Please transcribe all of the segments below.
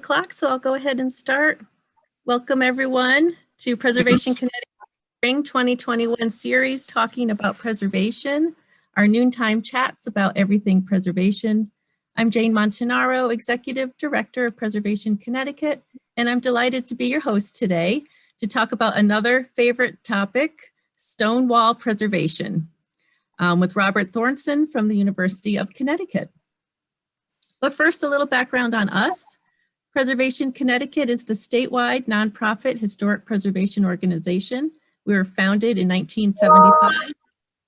o'clock, so I'll go ahead and start. Welcome everyone to Preservation Connecticut Spring 2021 series talking about preservation, our noontime chats about everything preservation. I'm Jane Montanaro, Executive Director of Preservation Connecticut, and I'm delighted to be your host today to talk about another favorite topic, Stonewall preservation, with Robert Thorson from the University of Connecticut. But first, a little background on us. Preservation Connecticut is the statewide nonprofit historic preservation organization. We were founded in 1975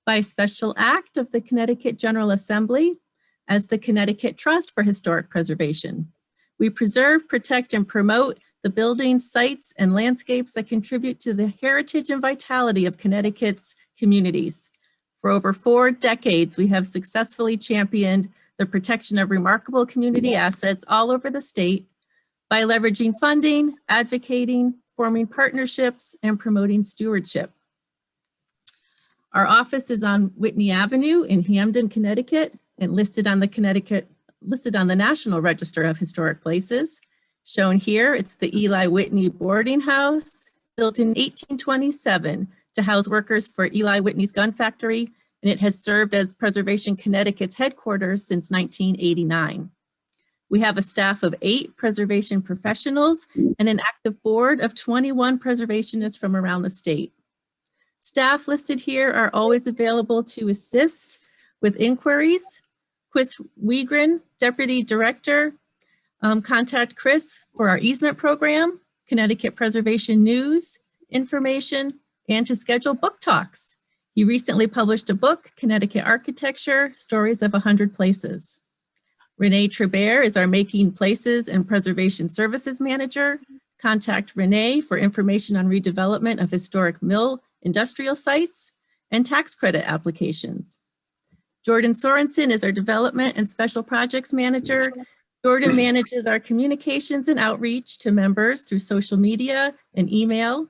by a special act of the Connecticut General Assembly as the Connecticut Trust for Historic Preservation. We preserve, protect, and promote the buildings, sites, and landscapes that contribute to the heritage and vitality of Connecticut's communities. For over 4 decades, we have successfully championed the protection of remarkable community assets all over the state by leveraging funding, advocating, forming partnerships, and promoting stewardship. Our office is on Whitney Avenue in Hamden, Connecticut, and listed on the National Register of Historic Places. Shown here, it's the Eli Whitney boarding house, built in 1827 to house workers for Eli Whitney's gun factory, and it has served as Preservation Connecticut's headquarters since 1989. We have a staff of 8 preservation professionals and an active board of 21 preservationists from around the state. Staff listed here are always available to assist with inquiries. Chris Wiegren, Deputy Director, contact Chris for our easement program, Connecticut Preservation News, information, and to schedule book talks. He recently published a book, Connecticut Architecture, Stories of 100 Places. Renee Tribert is our Making Places and Preservation Services Manager. Contact Renee for information on redevelopment of historic mill industrial sites and tax credit applications. Jordan Sorensen is our Development and Special Projects Manager. Jordan manages our communications and outreach to members through social media and email.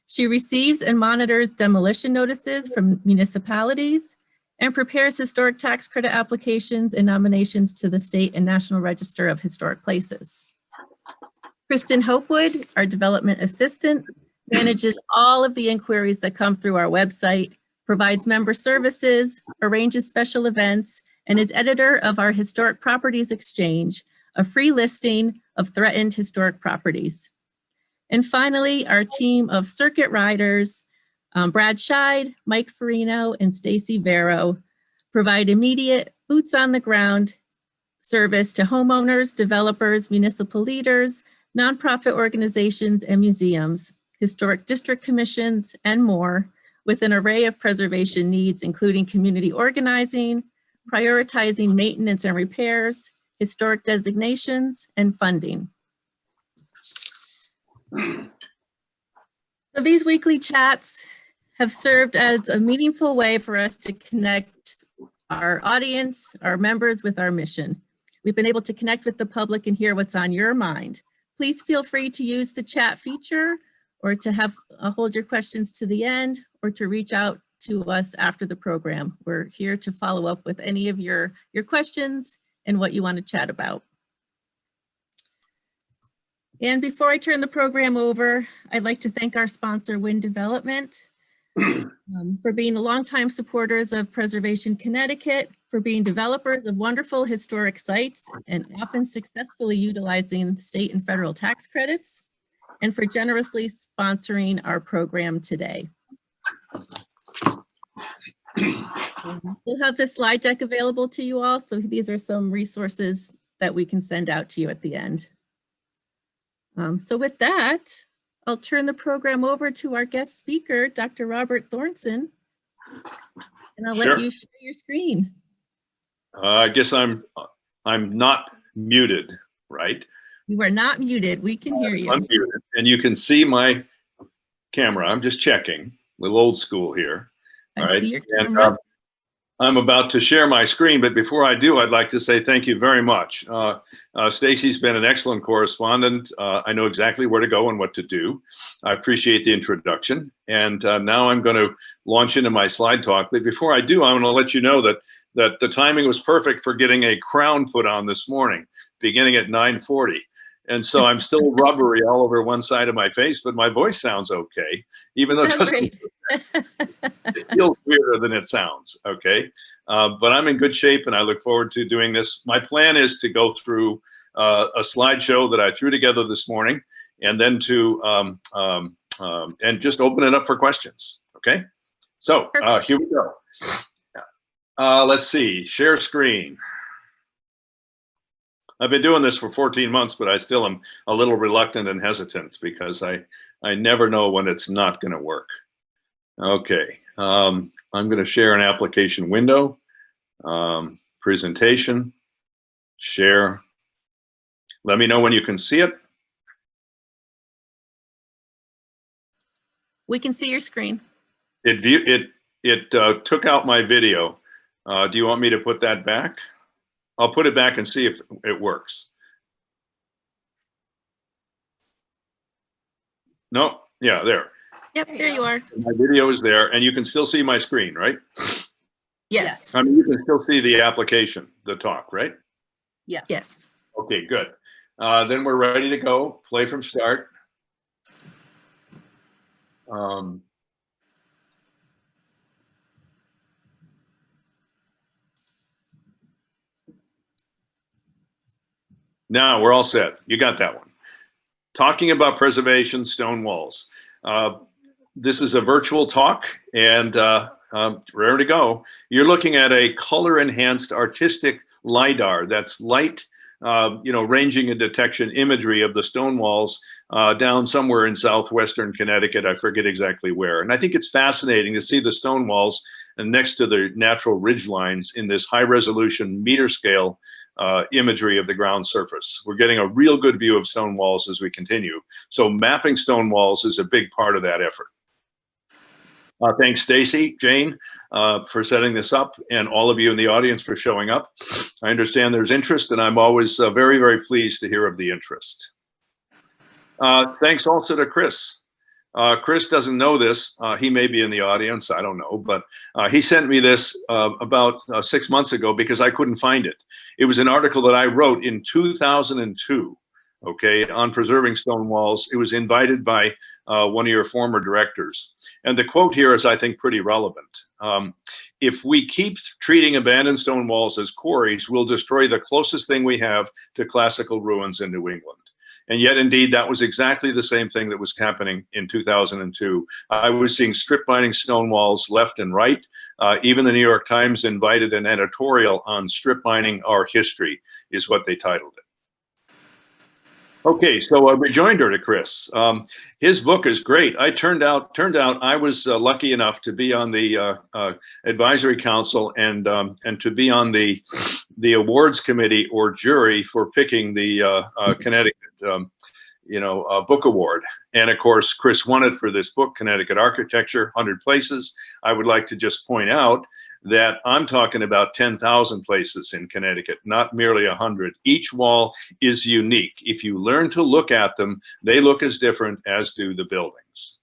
She receives and monitors demolition notices from municipalities and prepares historic tax credit applications and nominations to the State and National Register of Historic Places. Kristen Hopewood, our Development Assistant, manages all of the inquiries that come through our website, provides member services, arranges special events, and is editor of our Historic Properties Exchange, a free listing of threatened historic properties. And finally, our team of circuit riders, Brad Scheid, Mike Farino, and Stacy Vero, provide immediate boots on the ground service to homeowners, developers, municipal leaders, nonprofit organizations, and museums, historic district commissions, and more, with an array of preservation needs, including community organizing, prioritizing maintenance and repairs, historic designations, and funding. So these weekly chats have served as a meaningful way for us to connect our audience, our members with our mission. We've been able to connect with the public and hear what's on your mind. Please feel free to use the chat feature or to have hold your questions to the end or to reach out to us after the program. We're here to follow up with any of your questions and what you want to chat about. And before I turn the program over, I'd like to thank our sponsor, Wind Development, for being longtime supporters of Preservation Connecticut, for being developers of wonderful historic sites and often successfully utilizing state and federal tax credits, and for generously sponsoring our program today. We'll have this slide deck available to you all, so these are some resources that we can send out to you at the end. So with that, I'll turn the program over to our guest speaker, Dr. Robert Thorson, and I'll let you share your screen. I guess I'm not muted, right? You are not muted. We can hear you. Unmuted, and you can see my camera. I'm just checking. A little old school here. All right. See your camera. And I'm about to share my screen, but before I do, I'd like to say thank you very much. Stacy's been an excellent correspondent. I know exactly where to go and what to do. I appreciate the introduction. And now I'm going to launch into my slide talk. But before I do, I want to let you know that the timing was perfect for getting a crown put on this morning, beginning at 9:40. And so I'm still rubbery all over one side of my face, but my voice sounds okay, even though it Sound doesn't. great. It feels weirder than it sounds, okay? But I'm in good shape, and I look forward to doing this. My plan is to go through a slideshow that I threw together this morning, and then to and just open it up for questions, okay? So here we go. Let's see, share screen. I've been doing this for 14 months, but I still am a little reluctant and hesitant because I never know when it's not going to work. Okay, I'm going to share an application window, presentation, share. Let me know when you can see it. We can see your screen. It took out my video. Do you want me to put that back? I'll put it back and see if it works. No, yeah, there. Yep, there you are. My video is there, and you can still see my screen, right? Yes. I mean, you can still see the application, the talk, right? Yeah. Yes. Okay, good. Then we're ready to go. Play from start. Now we're all set. You got that one. Talking about preservation, Stonewalls. This is a virtual talk, and rare to go. You're looking at a color-enhanced artistic LiDAR that's light, ranging and detection imagery of the Stonewalls down somewhere in southwestern Connecticut. I forget exactly where. And I think it's fascinating to see the Stonewalls next to the natural ridge lines in this high-resolution meter scale imagery of the ground surface. We're getting a real good view of stone walls as we continue. So mapping stone walls is a big part of that effort. Thanks, Stacy, Jane, for setting this up, and all of you in the audience for showing up. I understand there's interest, and I'm always very, very pleased to hear of the interest. Thanks also to Chris. Chris doesn't know this. He may be in the audience, I don't know, but he sent me this about 6 months ago because I couldn't find it. It was an article that I wrote in 2002, okay, on preserving stone walls. It was invited by one of your former directors. And the quote here is, I think, pretty relevant. If we keep treating abandoned stone walls as quarries, we'll destroy the closest thing we have to classical ruins in New England. And yet, indeed, that was exactly the same thing that was happening in 2002. I was seeing strip mining stone walls left and right. Even the New York Times invited an editorial on strip mining, our history, is what they titled it. Okay, so a rejoinder to Chris. His book is great. Turned out I was lucky enough to be on the advisory council and to be on the awards committee or jury for picking the Connecticut book award. And of course, Chris won it for this book, Connecticut Architecture, 100 Places. I would like to just point out that I'm talking about 10,000 places in Connecticut, not merely 100. Each wall is unique. If you learn to look at them, they look as different as do the buildings.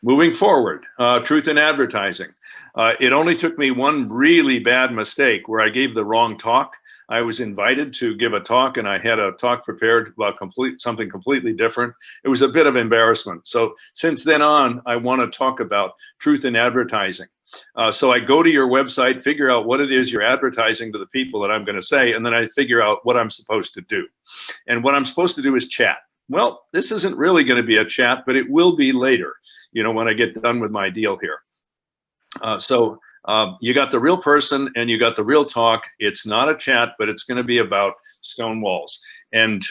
Moving forward, truth in advertising. It only took me one really bad mistake where I gave the wrong talk. I was invited to give a talk, and I had a talk prepared about something completely different. It was a bit of embarrassment. So since then on, I want to talk about truth in advertising. So I go to your website, figure out what it is you're advertising to the people that I'm going to say, and then I figure out what I'm supposed to do. And what I'm supposed to do is chat. Well, this isn't really going to be a chat, but it will be later, when I get done with my deal here. You got the real person and you got the real talk. It's not a chat, but it's going to be about stone walls. And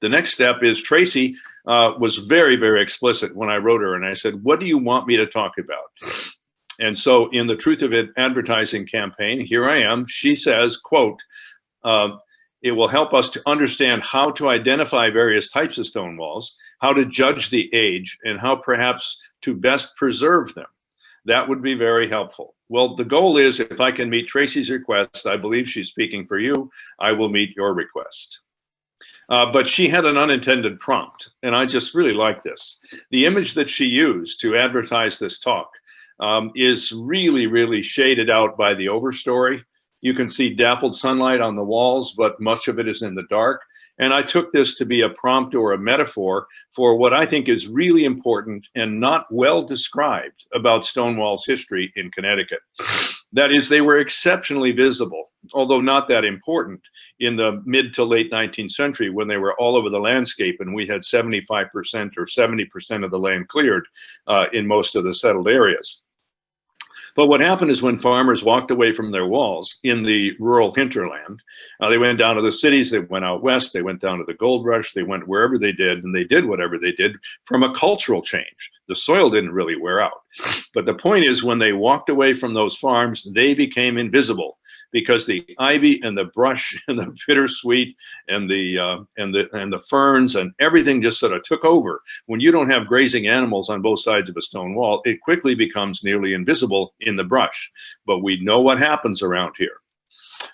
the next step is Tracy was very, very explicit when I wrote her, and I said, what do you want me to talk about? And so in the Truth of It advertising campaign, here I am. She says, quote, it will help us to understand how to identify various types of stone walls, how to judge the age, and how perhaps to best preserve them. That would be very helpful. Well, the goal is if I can meet Tracy's request, I believe she's speaking for you, I will meet your request. But she had an unintended prompt, and I just really like this. The image that she used to advertise this talk is really, really shaded out by the overstory. You can see dappled sunlight on the walls, but much of it is in the dark. And I took this to be a prompt or a metaphor for what I think is really important and not well described about Stonewall's history in Connecticut. That is, they were exceptionally visible, although not that important, in the mid to late 19th century when they were all over the landscape and we had 75% or 70% of the land cleared in most of the settled areas. But what happened is when farmers walked away from their walls in the rural hinterland, they went down to the cities, they went out west, they went down to the gold rush, they went wherever they did, and they did whatever they did from a cultural change. The soil didn't really wear out. But the point is, when they walked away from those farms, they became invisible because the ivy and the brush and the bittersweet and the ferns and everything just sort of took over. When you don't have grazing animals on both sides of a stone wall, it quickly becomes nearly invisible in the brush. But we know what happens around here.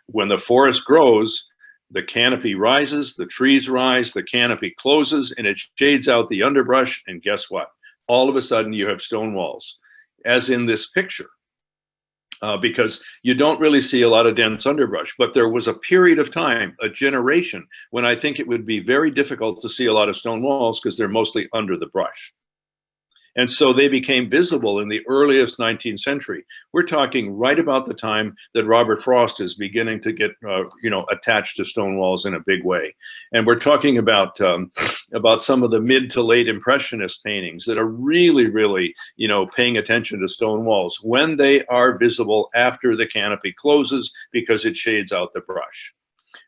When the forest grows, the canopy rises, the trees rise, the canopy closes, and it shades out the underbrush. And guess what? All of a sudden you have stone walls, as in this picture. Because you don't really see a lot of dense underbrush. But there was a period of time, a generation, when I think it would be very difficult to see a lot of stone walls because they're mostly under the brush. And so they became visible in the earliest 19th century. We're talking right about the time that Robert Frost is beginning to get, attached to stone walls in a big way. And we're talking about some of the mid to late Impressionist paintings that are really, really, paying attention to stone walls when they are visible after the canopy closes because it shades out the brush.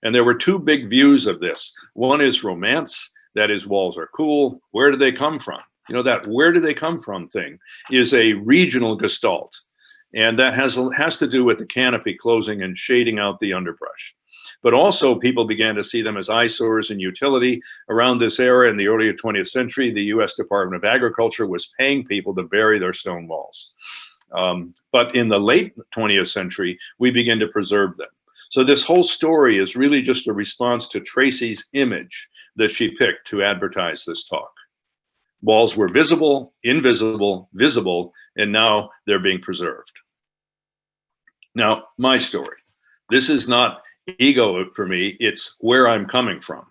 And there were two big views of this. One is romance, that is, walls are cool. Where do they come from? That where do they come from thing is a regional gestalt. And that has to do with the canopy closing and shading out the underbrush. But also people began to see them as eyesores and utility. Around this era in the early 20th century, the US Department of Agriculture was paying people to bury their stone walls. But in the late 20th century, we begin to preserve them. So this whole story is really just a response to Tracy's image that she picked to advertise this talk. Walls were visible, invisible, visible, and now they're being preserved. Now, my story. This is not ego for me, it's where I'm coming from.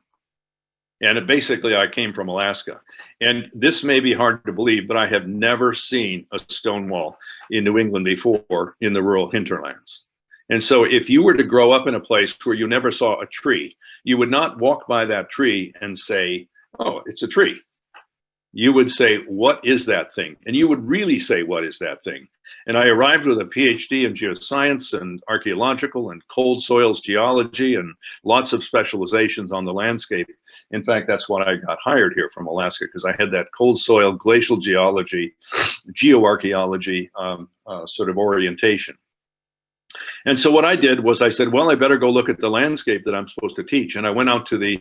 And basically, I came from Alaska. And this may be hard to believe, but I have never seen a stone wall in New England before in the rural hinterlands. And so if you were to grow up in a place where you never saw a tree, you would not walk by that tree and say, oh, it's a tree. You would say, what is that thing? And you would really say, what is that thing? And I arrived with a PhD in geoscience and archaeological and cold soils geology and lots of specializations on the landscape. In fact, that's why I got hired here from Alaska, because I had that cold soil, glacial geology, geoarchaeology sort of orientation. And so what I did was I said, well, I better go look at the landscape that I'm supposed to teach. And I went out to the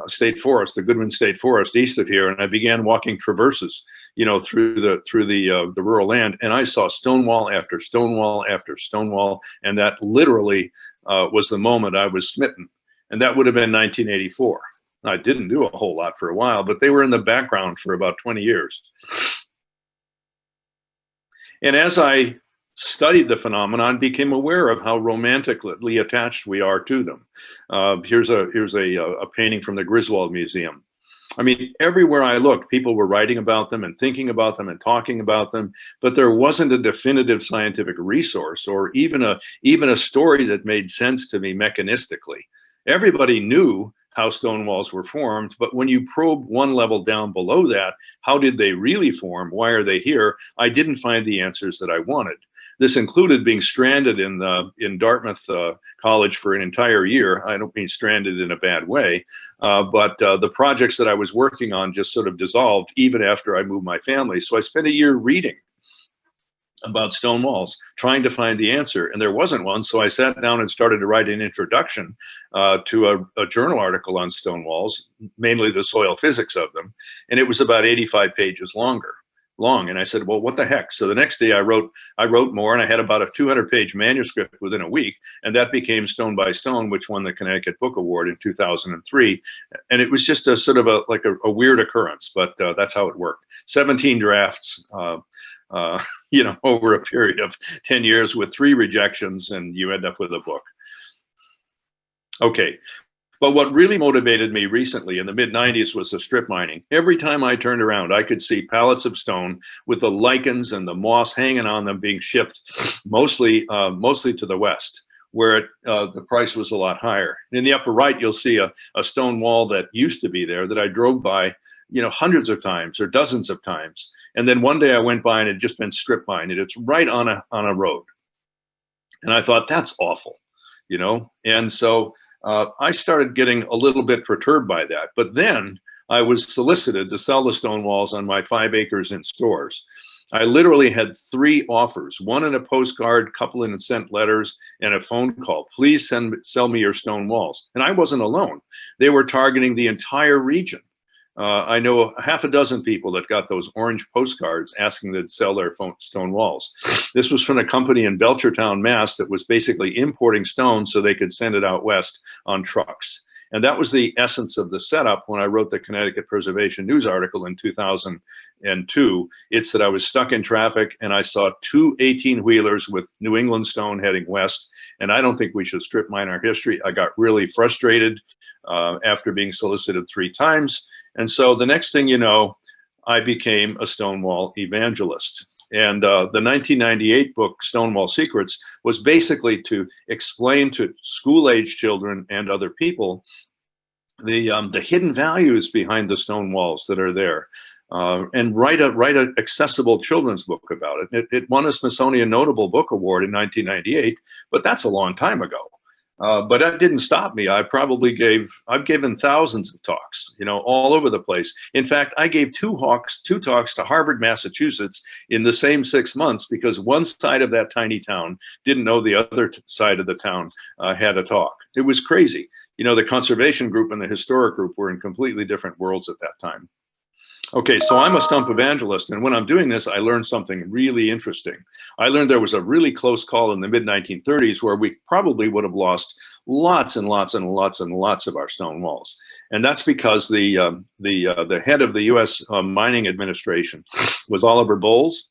state forest, the Goodwin State Forest east of here, and I began walking traverses, through the rural land. And I saw stonewall after stonewall after stonewall. And that literally was the moment I was smitten. And that would have been 1984. I didn't do a whole lot for a while, but they were in the background for about 20 years. And as I studied the phenomenon, became aware of how romantically attached we are to them. Here's a painting from the Griswold Museum. I mean, everywhere I looked, people were writing about them and thinking about them and talking about them, but there wasn't a definitive scientific resource or even a story that made sense to me mechanistically. Everybody knew how stone walls were formed, but when you probe one level down below that, how did they really form? Why are they here? I didn't find the answers that I wanted. This included being stranded in Dartmouth College for an entire year. I don't mean stranded in a bad way, but the projects that I was working on just sort of dissolved even after I moved my family. So I spent a year reading about stone walls, trying to find the answer, and there wasn't one. So I sat down and started to write an introduction to a journal article on stone walls, mainly the soil physics of them, and it was about 85 pages long. And I said, well, what the heck? So the next day I wrote more, and I had about a 200-page manuscript within a week, and that became Stone by Stone, which won the Connecticut Book Award in 2003. And it was just a sort of a weird occurrence, but that's how it worked. 17 drafts, over a period of 10 years with 3 rejections, and you end up with a book. Okay, But what really motivated me recently in the mid-90s was the strip mining. Every time I turned around, I could see pallets of stone with the lichens and the moss hanging on them being shipped mostly to the west, where the price was a lot higher. In the upper right, you'll see a stone wall that used to be there that I drove by, hundreds of times or dozens of times. And then one day I went by and it had just been strip mined, and it's right on a road. And I thought, that's awful, And so I started getting a little bit perturbed by that. But then I was solicited to sell the stone walls on my 5 acres in stores. I literally had 3 offers, one in a postcard, couple in sent letters, and a phone call. Please sell me your stone walls. And I wasn't alone. They were targeting the entire region. I know half a dozen people that got those orange postcards asking them to sell their stone walls. This was from a company in Belchertown, Mass. That was basically importing stone so they could send it out west on trucks. And that was the essence of the setup when I wrote the Connecticut Preservation News article in 2002. It's that I was stuck in traffic and I saw 2 18-wheelers with New England stone heading west. And I don't think we should strip mine our history. I got really frustrated after being solicited 3 times. And so the next thing you know, I became a Stonewall evangelist. And the 1998 book, Stonewall Secrets, was basically to explain to school-age children and other people the hidden values behind the stone walls that are there, and write an accessible children's book about it. It won a Smithsonian Notable Book Award in 1998, but that's a long time ago. But that didn't stop me. I've given thousands of talks, all over the place. In fact, I gave two talks to Harvard, Massachusetts in the same 6 months because one side of that tiny town didn't know the other side of the town had a talk. It was crazy. The conservation group and the historic group were in completely different worlds at that time. Okay, so I'm a stump evangelist, and when I'm doing this, I learned something really interesting. I learned there was a really close call in the mid-1930s where we probably would have lost lots and lots and lots and lots of our stone walls. And that's because the head of the U.S. Mining Administration was Oliver Bowles.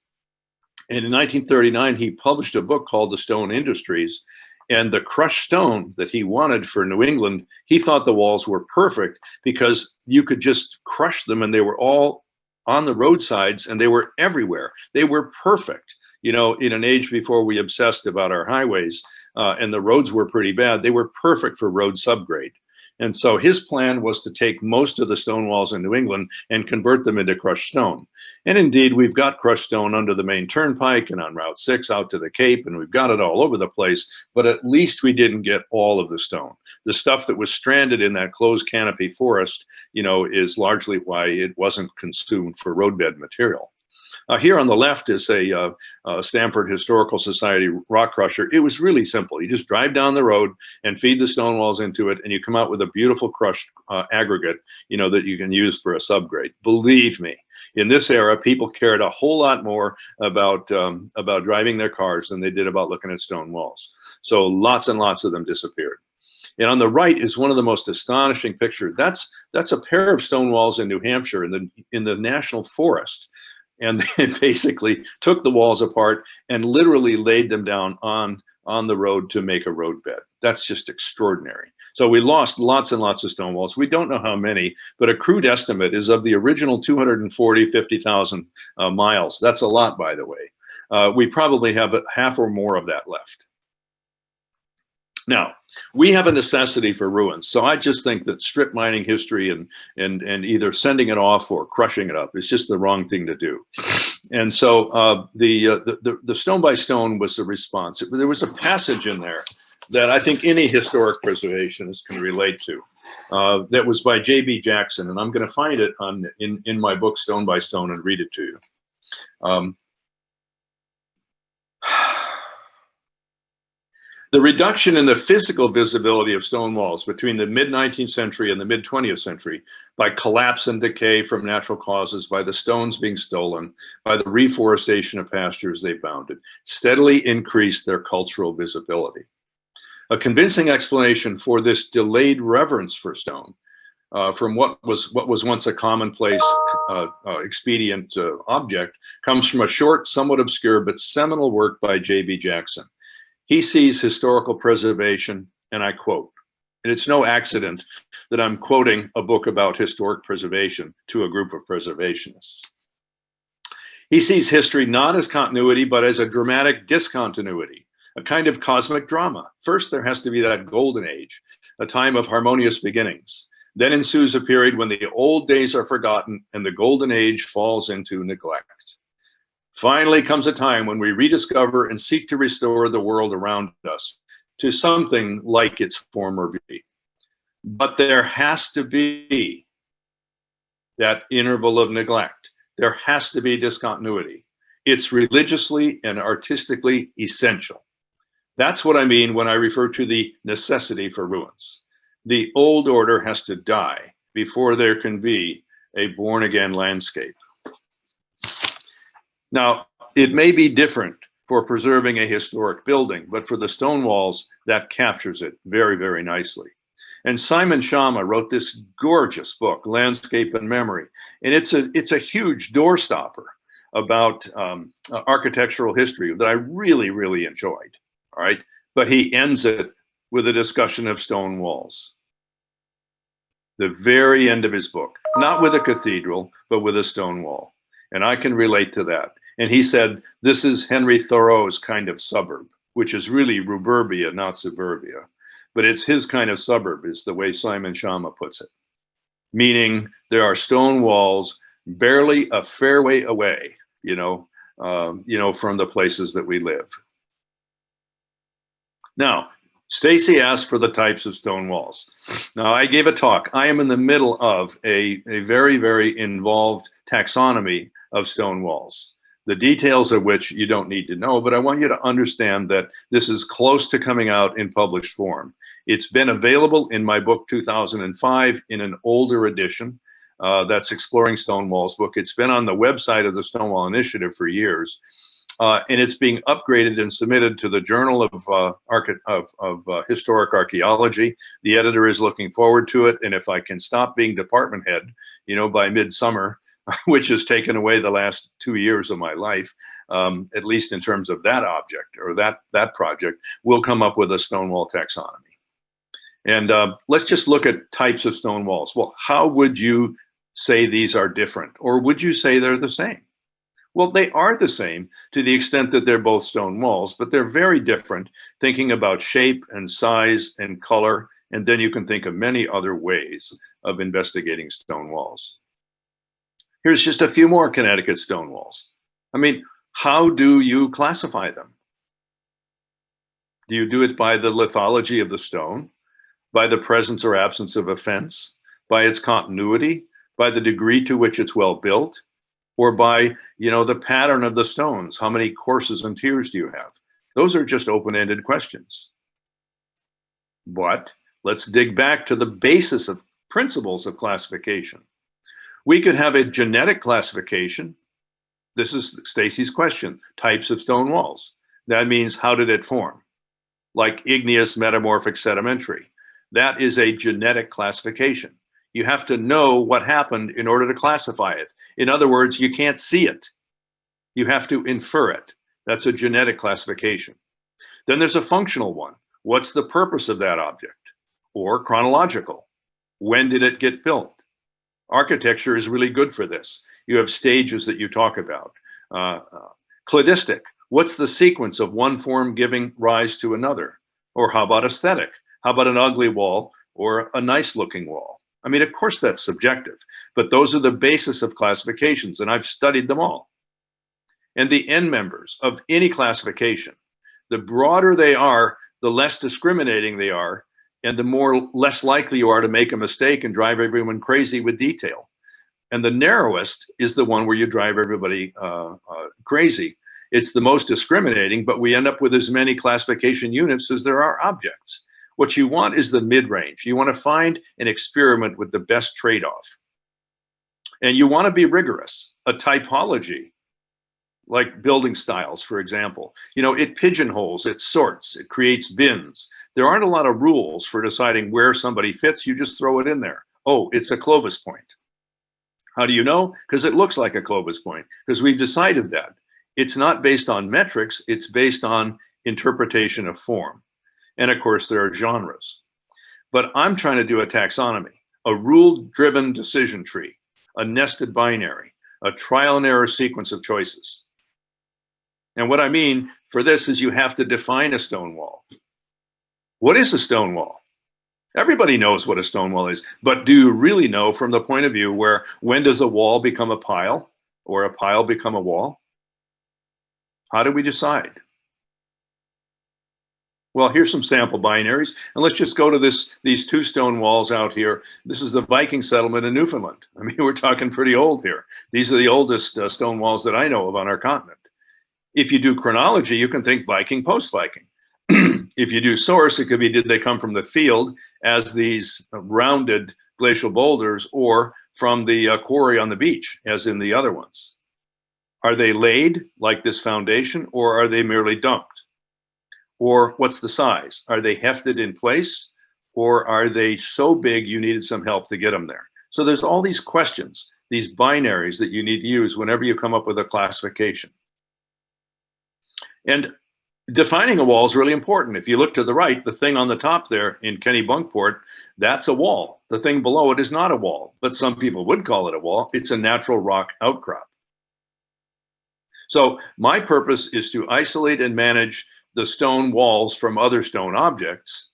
And in 1939, he published a book called The Stone Industries. And the crushed stone that he wanted for New England, he thought the walls were perfect because you could just crush them and they were all on the roadsides and they were everywhere. They were perfect. In an age before we obsessed about our highways and the roads were pretty bad, they were perfect for road subgrade. And so his plan was to take most of the stone walls in New England and convert them into crushed stone. And indeed, we've got crushed stone under the main turnpike and on Route 6 out to the Cape, and we've got it all over the place, but at least we didn't get all of the stone. The stuff that was stranded in that closed canopy forest, is largely why it wasn't consumed for roadbed material. Here on the left is a Stamford Historical Society rock crusher. It was really simple. You just drive down the road and feed the stone walls into it, and you come out with a beautiful crushed aggregate, that you can use for a subgrade. Believe me, in this era, people cared a whole lot more about driving their cars than they did about looking at stone walls. So lots and lots of them disappeared. And on the right is one of the most astonishing pictures. That's a pair of stone walls in New Hampshire in the National Forest. And they basically took the walls apart and literally laid them down on the road to make a roadbed. That's just extraordinary. So we lost lots and lots of stone walls. We don't know how many, but a crude estimate is of the original 50,000 miles. That's a lot, by the way. We probably have half or more of that left. Now, we have a necessity for ruins. So I just think that strip mining history and either sending it off or crushing it up is just the wrong thing to do. And so the stone by stone was the response. There was a passage in there that I think any historic preservationist can relate to. That was by J.B. Jackson, and I'm going to find it in my book Stone by Stone and read it to you. The reduction in the physical visibility of stone walls between the mid-19th century and the mid-20th century by collapse and decay from natural causes, by the stones being stolen, by the reforestation of pastures they bounded, steadily increased their cultural visibility. A convincing explanation for this delayed reverence for stone from what was once a commonplace expedient object comes from a short, somewhat obscure, but seminal work by J.B. Jackson. He sees historical preservation, and I quote, And it's no accident that I'm quoting a book about historic preservation to a group of preservationists. He sees history not as continuity, but as a dramatic discontinuity, a kind of cosmic drama. First, there has to be that golden age, a time of harmonious beginnings. Then ensues a period when the old days are forgotten and the golden age falls into neglect. Finally comes a time when we rediscover and seek to restore the world around us to something like its former beauty. But there has to be that interval of neglect. There has to be discontinuity. It's religiously and artistically essential. That's what I mean when I refer to the necessity for ruins. The old order has to die before there can be a born-again landscape. Now, it may be different for preserving a historic building, but for the Stonewalls, that captures it very, very nicely. And Simon Schama wrote this gorgeous book, Landscape and Memory, and it's a huge doorstopper about architectural history that I really, really enjoyed. All right, but he ends it with a discussion of stone walls. The very end of his book, not with a cathedral, but with a stone wall. And I can relate to that. And he said, this is Henry Thoreau's kind of suburb, which is really ruburbia, not suburbia. But it's his kind of suburb, is the way Simon Schama puts it. Meaning there are stone walls barely a fairway away, from the places that we live. Now, Stacy asked for the types of stone walls. Now, I gave a talk. I am in the middle of a very, very involved taxonomy of stone walls, the details of which you don't need to know, but I want you to understand that this is close to coming out in published form. It's been available in my book 2005 in an older edition. That's Exploring Stonewalls book. It's been on the website of the Stonewall Initiative for years. And it's being upgraded and submitted to the Journal of Historic Archaeology. The editor is looking forward to it. And if I can stop being department head, by midsummer, which has taken away the last 2 years of my life, at least in terms of that object or that project, we'll come up with a Stonewall taxonomy. And let's just look at types of stone walls. Well, how would you say these are different? Or would you say they're the same? Well, they are the same to the extent that they're both stone walls, but they're very different, thinking about shape and size and color. And then you can think of many other ways of investigating stone walls. Here's just a few more Connecticut stone walls. I mean, how do you classify them? Do you do it by the lithology of the stone, by the presence or absence of a fence, by its continuity, by the degree to which it's well built, or by, the pattern of the stones? How many courses and tiers do you have? Those are just open-ended questions. But let's dig back to the basis of principles of classification. We could have a genetic classification. This is Stacy's question, types of stone walls. That means, how did it form? Like igneous, metamorphic, sedimentary. That is a genetic classification. You have to know what happened in order to classify it. In other words, you can't see it. You have to infer it. That's a genetic classification. Then there's a functional one. What's the purpose of that object? Or chronological. When did it get built? Architecture is really good for this. You have stages that you talk about. Cladistic. What's the sequence of one form giving rise to another? Or how about aesthetic? How about an ugly wall or a nice looking wall? I mean, of course, that's subjective, but those are the basis of classifications, and I've studied them all. And the end members of any classification, the broader they are, the less discriminating they are, and the less likely you are to make a mistake and drive everyone crazy with detail. And the narrowest is the one where you drive everybody crazy. It's the most discriminating, but we end up with as many classification units as there are objects. What you want is the mid-range. You want to find and experiment with the best trade-off. And you want to be rigorous. A typology, like building styles, for example, it pigeonholes, it sorts, it creates bins. There aren't a lot of rules for deciding where somebody fits. You just throw it in there. Oh, it's a Clovis point. How do you know? Because it looks like a Clovis point, because we've decided that. It's not based on metrics, it's based on interpretation of form. And of course, there are genres. But I'm trying to do a taxonomy, a rule-driven decision tree, a nested binary, a trial and error sequence of choices. And what I mean for this is you have to define a stone wall. What is a stone wall? Everybody knows what a stone wall is, but do you really know from the point of view where when does a wall become a pile or a pile become a wall? How do we decide? Well, here's some sample binaries, and let's just go to these two stone walls out here. This is the Viking Settlement in Newfoundland. I mean, we're talking pretty old here. These are the oldest stone walls that I know of on our continent. If you do chronology, you can think Viking, post-Viking. If you do source, it could be, did they come from the field as these rounded glacial boulders, or from the quarry on the beach, as in the other ones? Are they laid like this foundation, or are they merely dumped? Or what's the size? Are they hefted in place, or are they so big you needed some help to get them there? So there's all these questions, these binaries that you need to use whenever you come up with a classification. And defining a wall is really important. If you look to the right, the thing on the top there in Kennebunkport, that's a wall. The thing below it is not a wall, but some people would call it a wall. It's a natural rock outcrop. So my purpose is to isolate and manage the stone walls from other stone objects.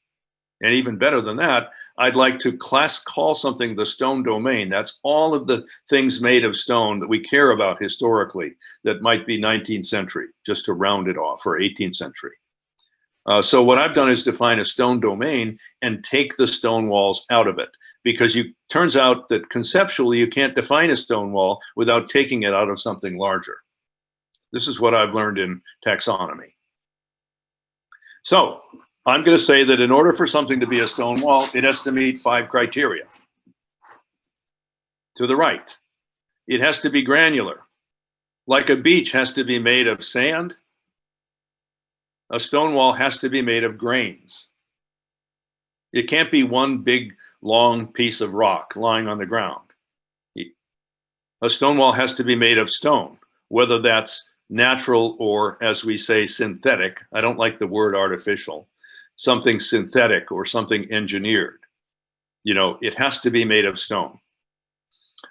And even better than that, I'd like to call something the stone domain. That's all of the things made of stone that we care about historically that might be 19th century, just to round it off, or 18th century. So what I've done is define a stone domain and take the stone walls out of it, because turns out that conceptually you can't define a stone wall without taking it out of something larger. This is what I've learned in taxonomy. So I'm going to say that in order for something to be a stone wall, it has to meet 5 criteria. To the right, it has to be granular. Like a beach has to be made of sand, a stone wall has to be made of grains. It can't be one big, long piece of rock lying on the ground. A stone wall has to be made of stone, whether that's natural or, as we say, synthetic. I don't like the word artificial. Something synthetic or something engineered. You know, it has to be made of stone.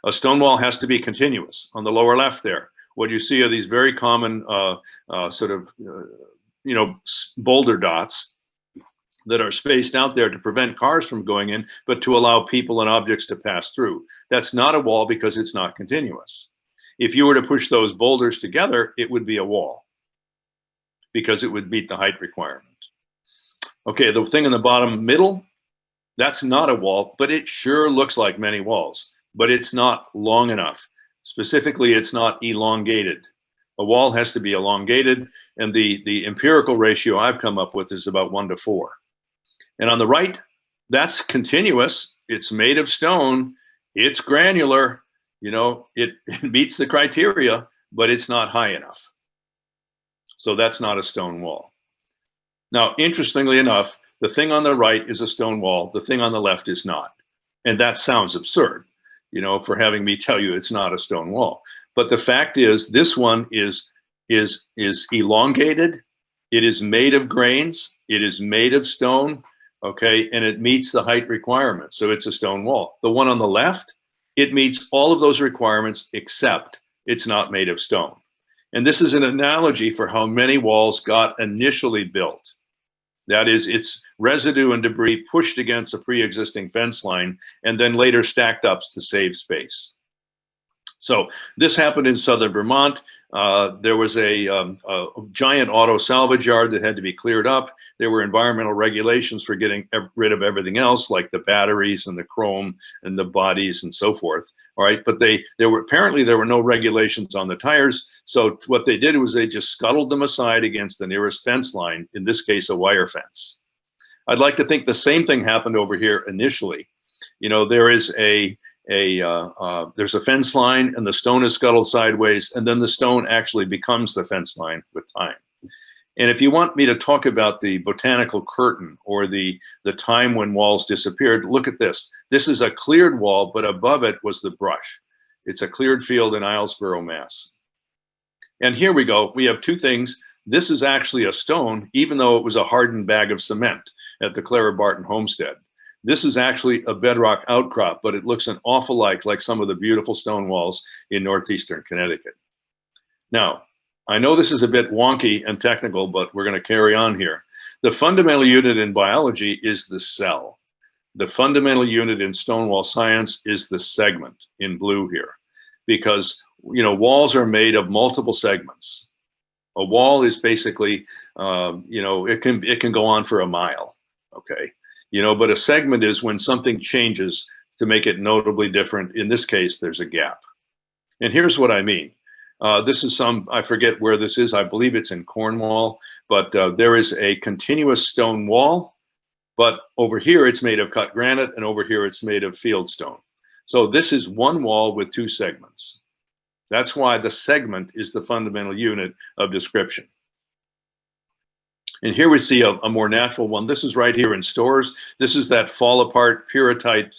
A stone wall has to be continuous. On the lower left there, what you see are these very common boulder dots that are spaced out there to prevent cars from going in, but to allow people and objects to pass through. That's not a wall because it's not continuous. If you were to push those boulders together, it would be a wall because it would meet the height requirement. Okay, the thing in the bottom middle, that's not a wall, but it sure looks like many walls, but it's not long enough. Specifically, it's not elongated. A wall has to be elongated, and the empirical ratio I've come up with is about 1 to 4. And on the right, that's continuous. It's made of stone. It's granular. You know, it meets the criteria, but it's not high enough. So that's not a stone wall. Now, interestingly enough, the thing on the right is a stone wall. The thing on the left is not. And that sounds absurd, you know, for having me tell you it's not a stone wall. But the fact is, this one is elongated. It is made of grains. It is made of stone, okay? And it meets the height requirements. So it's a stone wall. The one on the left, it meets all of those requirements, except it's not made of stone. And this is an analogy for how many walls got initially built. That is, it's residue and debris pushed against a pre-existing fence line and then later stacked up to save space. So this happened in southern Vermont. There was a giant auto salvage yard that had to be cleared up. There were environmental regulations for getting rid of everything else, like the batteries and the chrome and the bodies and so forth. All right, but apparently there were no regulations on the tires. So what they did was they just scuttled them aside against the nearest fence line, in this case, a wire fence. I'd like to think the same thing happened over here initially. You know, there is there's a fence line and the stone is scuttled sideways, and then the stone actually becomes the fence line with time. And if you want me to talk about the botanical curtain or the time when walls disappeared, look at this. This is a cleared wall, but above it was the brush. It's a cleared field in Islesboro, Mass. And here we go. We have two things. This is actually a stone, even though it was a hardened bag of cement at the Clara Barton homestead. This is actually a bedrock outcrop, but it looks an awful lot like some of the beautiful stone walls in northeastern Connecticut. Now, I know this is a bit wonky and technical, but we're going to carry on here. The fundamental unit in biology is the cell. The fundamental unit in Stonewall science is the segment in blue here, because walls are made of multiple segments. A wall is basically, it can go on for a mile, okay? But a segment is when something changes to make it notably different. In this case, there's a gap. And here's what I mean. This is I forget where this is. I believe it's in Cornwall, but there is a continuous stone wall, but over here it's made of cut granite, and over here it's made of field stone. So this is one wall with two segments. That's why the segment is the fundamental unit of description. And here we see a more natural one. This is right here in Storrs. This is that fall apart pyrrhotite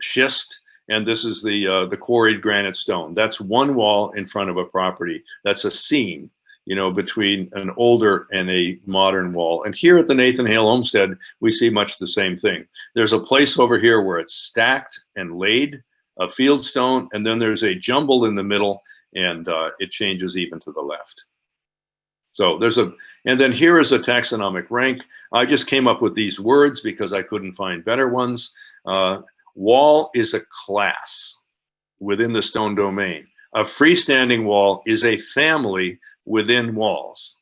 schist, and this is the quarried granite stone. That's one wall in front of a property. That's a seam, between an older and a modern wall. And here at the Nathan Hale Homestead, we see much the same thing. There's a place over here where it's stacked and laid, a field stone, and then there's a jumble in the middle, and it changes even to the left. So and then here is a taxonomic rank. I just came up with these words because I couldn't find better ones. Wall is a class within the stone domain. A freestanding wall is a family within walls.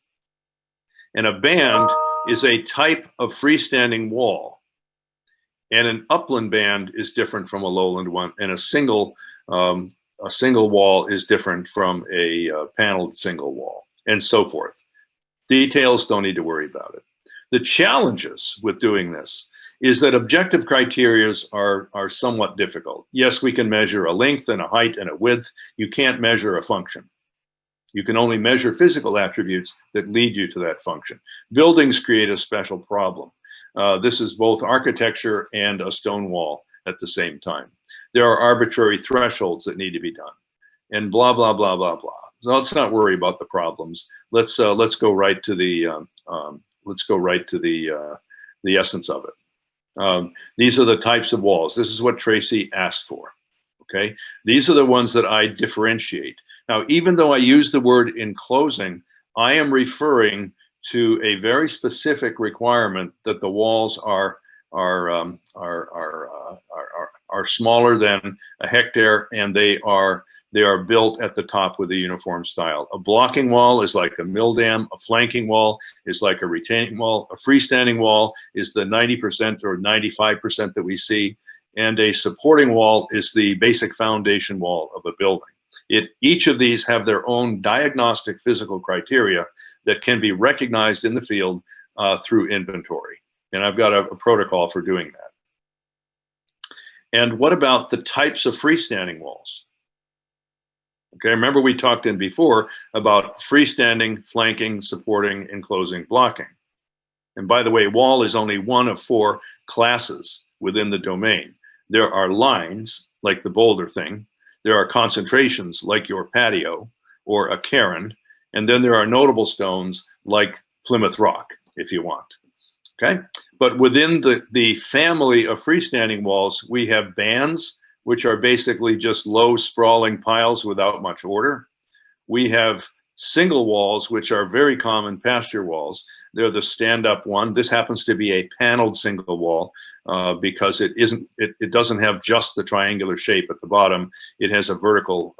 And a band is a type of freestanding wall. And an upland band is different from a lowland one, and a single wall is different from a paneled single wall, and so forth. Details, don't need to worry about it. The challenges with doing this is that objective criteria are somewhat difficult. Yes, we can measure a length and a height and a width. You can't measure a function. You can only measure physical attributes that lead you to that function. Buildings create a special problem. This is both architecture and a stone wall at the same time. There are arbitrary thresholds that need to be done, and blah, blah, blah, blah, blah. So let's not worry about the problems. Let's go right to the essence of it. These are the types of walls. This is what Tracy asked for. Okay, these are the ones that I differentiate. Now, even though I use the word enclosing, I am referring to a very specific requirement that the walls are smaller than a hectare, and they are built at the top with a uniform style. A blocking wall is like a mill dam. A flanking wall is like a retaining wall. A freestanding wall is the 90% or 95% that we see. And a supporting wall is the basic foundation wall of a building. Each of these have their own diagnostic physical criteria that can be recognized in the field through inventory. And I've got a protocol for doing that. And what about the types of freestanding walls? Okay, remember we talked in before about freestanding, flanking, supporting, enclosing, blocking. And by the way, wall is only one of 4 classes within the domain. There are lines, like the boulder thing. There are concentrations, like your patio or a cairn. And then there are notable stones, like Plymouth Rock, if you want. Okay, but within the family of freestanding walls, we have bands, which are basically just low sprawling piles without much order. We have single walls, which are very common pasture walls. They're the stand-up one. This happens to be a paneled single wall because it doesn't have just the triangular shape at the bottom. It has a vertical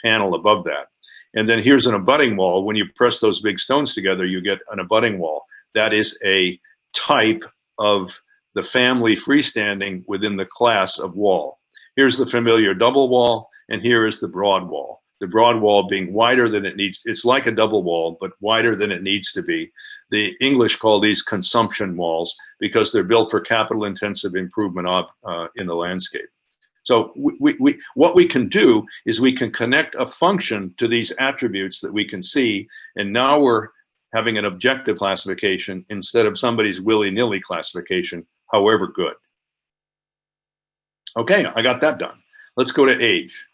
panel above that. And then here's an abutting wall. When you press those big stones together, you get an abutting wall. That is a type of the family freestanding within the class of wall. Here's the familiar double wall, and here is the broad wall. The broad wall being wider than it needs. It's like a double wall, but wider than it needs to be. The English call these consumption walls because they're built for capital intensive improvement in the landscape. So what we can do is we can connect a function to these attributes that we can see, and now we're having an objective classification instead of somebody's willy-nilly classification, however good. Okay, I got that done. Let's go to age.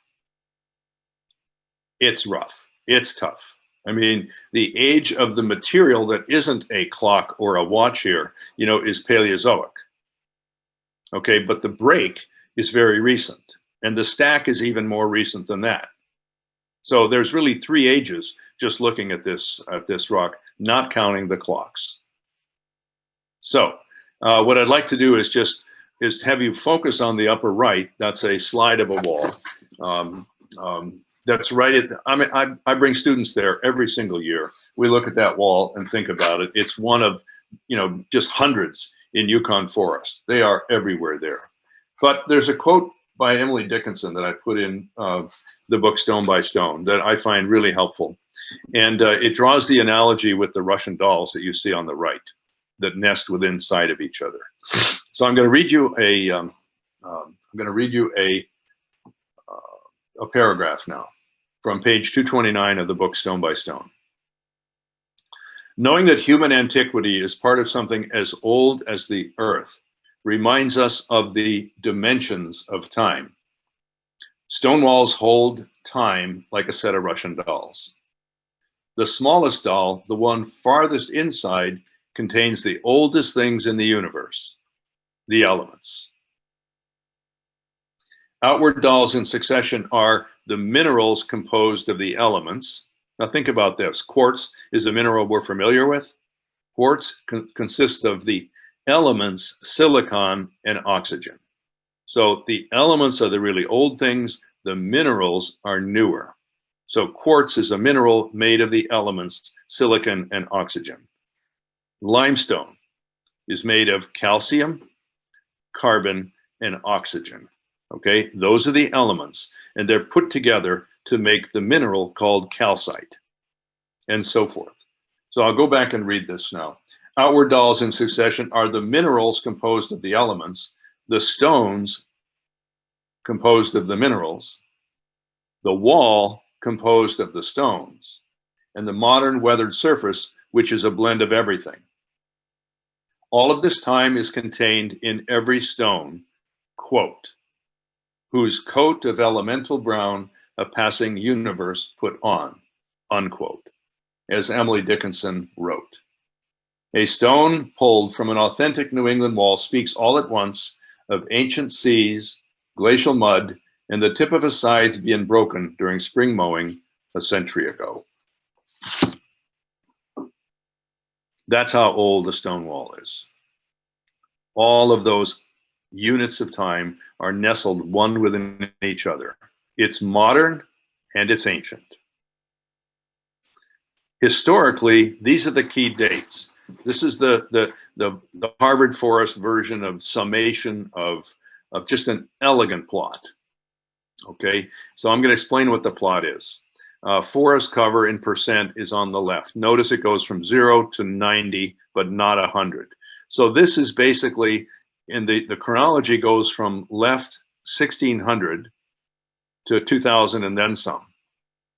It's rough. It's tough. I mean, the age of the material that isn't a clock or a watch here, is Paleozoic. Okay, but the break is very recent, and the stack is even more recent than that. So there's really 3 ages just looking at this rock, not counting the clocks. So what I'd like to do is have you focus on the upper right. That's a slide of a wall. That's right at I bring students there every single year. We look at that wall and think about it. It's one of, just hundreds in Yukon Forest. They are everywhere there. But there's a quote by Emily Dickinson that I put in the book Stone by Stone that I find really helpful. And it draws the analogy with the Russian dolls that you see on the right that nest within inside of each other. So I'm going to read you a paragraph now from page 229 of the book Stone by Stone. Knowing that human antiquity is part of something as old as the earth reminds us of the dimensions of time. Stonewalls hold time like a set of Russian dolls. The smallest doll, the one farthest inside, contains the oldest things in the universe, the elements. Outward dolls in succession are the minerals composed of the elements. Now think about this. Quartz is a mineral we're familiar with. Quartz consists of the elements, silicon and oxygen. So the elements are the really old things. The minerals are newer. So quartz is a mineral made of the elements, silicon and oxygen. Limestone is made of calcium, carbon, and oxygen. Okay, those are the elements, and they're put together to make the mineral called calcite, and so forth. So I'll go back and read this now. Outward dolls in succession are the minerals composed of the elements, the stones composed of the minerals, the wall composed of the stones, and the modern weathered surface, which is a blend of everything. All of this time is contained in every stone, quote, whose coat of elemental brown a passing universe put on, unquote, as Emily Dickinson wrote. A stone pulled from an authentic New England wall speaks all at once of ancient seas, glacial mud, and the tip of a scythe being broken during spring mowing a century ago. That's how old a stone wall is. All of those units of time are nestled one within each other. It's modern and it's ancient. Historically, these are the key dates. This is the Harvard Forest version of summation of just an elegant plot. Okay, so I'm going to explain what the plot is. Forest cover in percent is on the left. Notice it goes from 0 to 90, but not 100. So this is basically, in the chronology goes from left 1600 to 2000 and then some.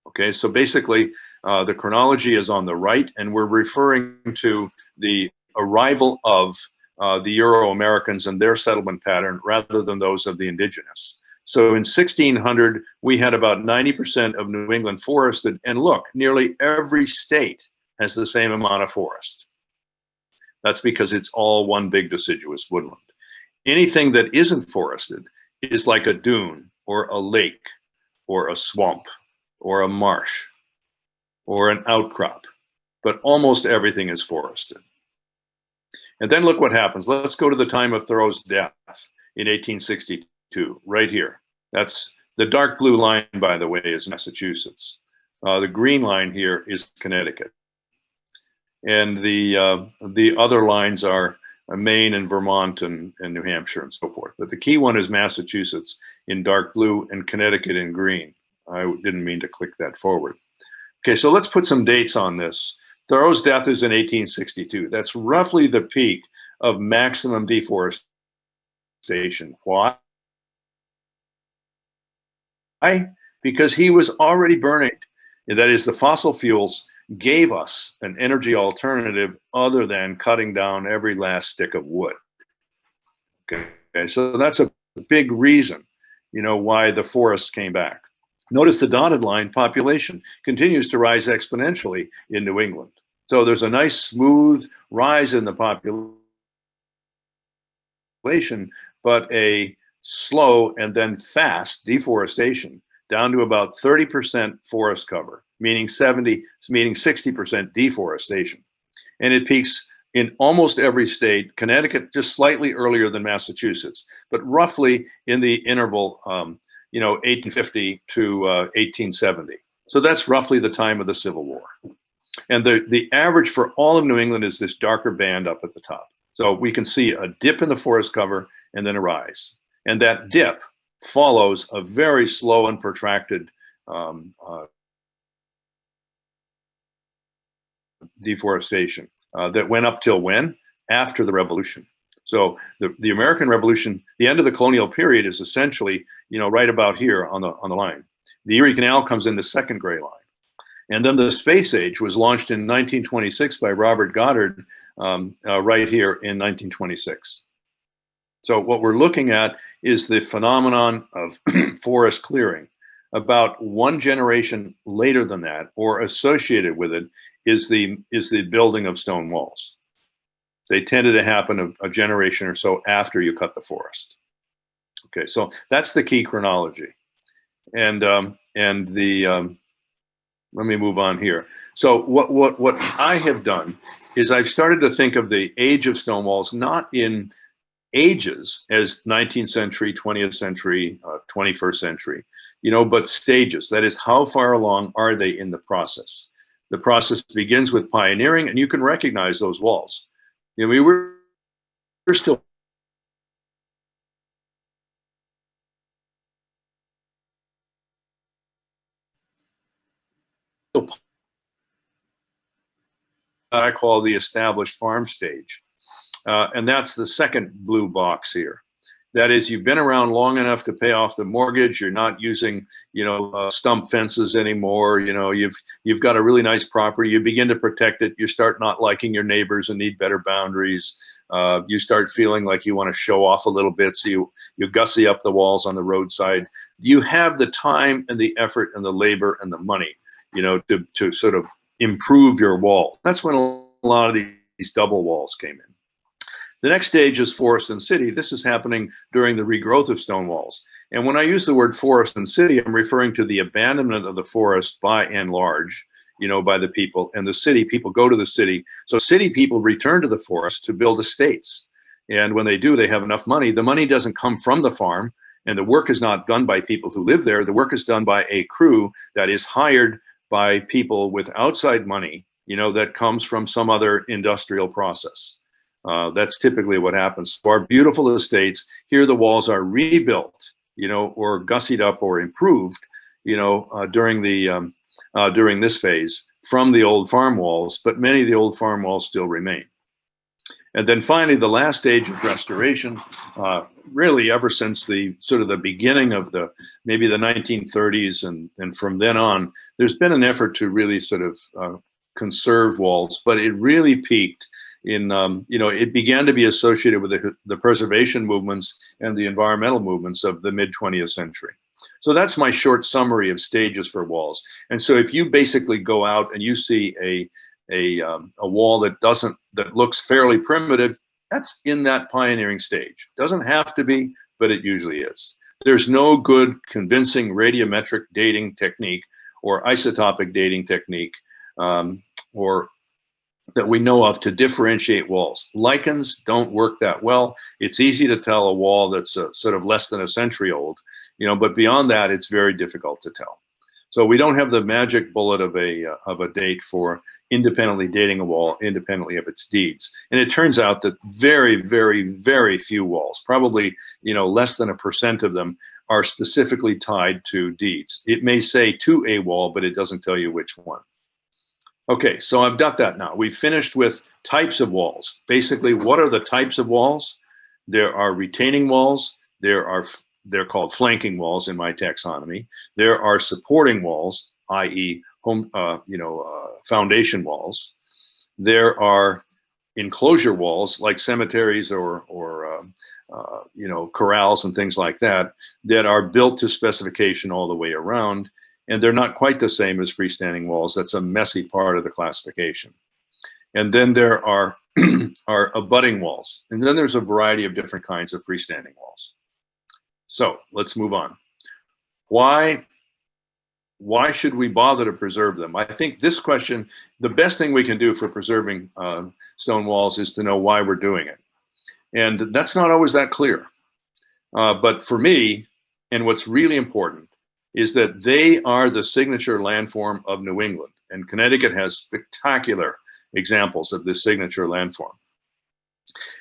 Okay, so basically the chronology is on the right, and we're referring to the arrival of the Euro-Americans and their settlement pattern rather than those of the indigenous. So in 1600, we had about 90% of New England forested, and look, nearly every state has the same amount of forest. That's because it's all one big deciduous woodland. Anything that isn't forested is like a dune or a lake or a swamp or a marsh or an outcrop, but almost everything is forested. And then look what happens. Let's go to the time of Thoreau's death in 1862, right here. That's the dark blue line, by the way, is Massachusetts. The green line here is Connecticut. And the other lines are Maine and Vermont and New Hampshire and so forth. But the key one is Massachusetts in dark blue and Connecticut in green. I didn't mean to click that forward. Okay, so let's put some dates on this. Thoreau's death is in 1862. That's roughly the peak of maximum deforestation. Why? Because he was already burning. That is, the fossil fuels gave us an energy alternative other than cutting down every last stick of wood. Okay, so that's a big reason, why the forests came back. Notice the dotted line, population continues to rise exponentially in New England. So there's a nice smooth rise in the population but a slow and then fast deforestation down to about 30% forest cover, meaning 60% deforestation. And it peaks in almost every state, Connecticut just slightly earlier than Massachusetts, but roughly in the interval, 1850 to 1870. So that's roughly the time of the Civil War. And the average for all of New England is this darker band up at the top. So we can see a dip in the forest cover and then a rise. And that dip follows a very slow and protracted deforestation that went up till when? After the Revolution. So the American Revolution, the end of the colonial period is essentially, right about here on the line. The Erie Canal comes in the second gray line. And then the space age was launched in 1926 by Robert Goddard right here in 1926. So what we're looking at is the phenomenon of forest clearing. About one generation later than that, or associated with it, is the building of stone walls. They tended to happen a generation or so after you cut the forest. Okay, so that's the key chronology. And let me move on here. So what I have done is I've started to think of the age of stone walls not in ages as 19th century, 20th century, 21st century, but stages. That is, how far along are they in the process? The process begins with pioneering, and you can recognize those walls. We're still I call the established farm stage. And that's the second blue box here. That is, you've been around long enough to pay off the mortgage. You're not using, stump fences anymore. You've got a really nice property. You begin to protect it. You start not liking your neighbors and need better boundaries. You start feeling like you want to show off a little bit. So you gussy up the walls on the roadside. You have the time and the effort and the labor and the money, to sort of improve your wall. That's when a lot of these double walls came in. The next stage is forest and city. This is happening during the regrowth of stone walls. And when I use the word forest and city, I'm referring to the abandonment of the forest by and large, by the people. And the city, people go to the city. So city people return to the forest to build estates. And when they do, they have enough money. The money doesn't come from the farm, and the work is not done by people who live there. The work is done by a crew that is hired by people with outside money, that comes from some other industrial process. That's typically what happens. So our beautiful estates, here the walls are rebuilt, or gussied up or improved, during this phase from the old farm walls, but many of the old farm walls still remain. And then finally, the last stage of restoration, really ever since the sort of the beginning of maybe the 1930s and from then on, there's been an effort to really sort of conserve walls, but it really peaked in, it began to be associated with the preservation movements and the environmental movements of the mid-20th century. So that's my short summary of stages for walls. And so if you basically go out and you see a wall that looks fairly primitive, that's in that pioneering stage. Doesn't have to be, but it usually is. There's no good convincing radiometric dating technique or isotopic dating technique or that we know of to differentiate walls. Lichens don't work that well. It's easy to tell a wall that's sort of less than a century old, but beyond that, it's very difficult to tell. So we don't have the magic bullet of a date for independently dating a wall independently of its deeds. And it turns out that very, very, very few walls, probably less than 1% of them, are specifically tied to deeds. It may say to a wall, but it doesn't tell you which one. Okay, so I've got that now. We've finished with types of walls. Basically, what are the types of walls? There are retaining walls. They're called flanking walls in my taxonomy. There are supporting walls, i.e., foundation walls. There are enclosure walls like cemeteries or corrals and things like that are built to specification all the way around. And they're not quite the same as freestanding walls. That's a messy part of the classification. And then there are are abutting walls. And then there's a variety of different kinds of freestanding walls. So let's move on. Why should we bother to preserve them? I think this question, the best thing we can do for preserving stone walls is to know why we're doing it. And that's not always that clear. But for me, and what's really important, is that they are the signature landform of New England. And Connecticut has spectacular examples of this signature landform.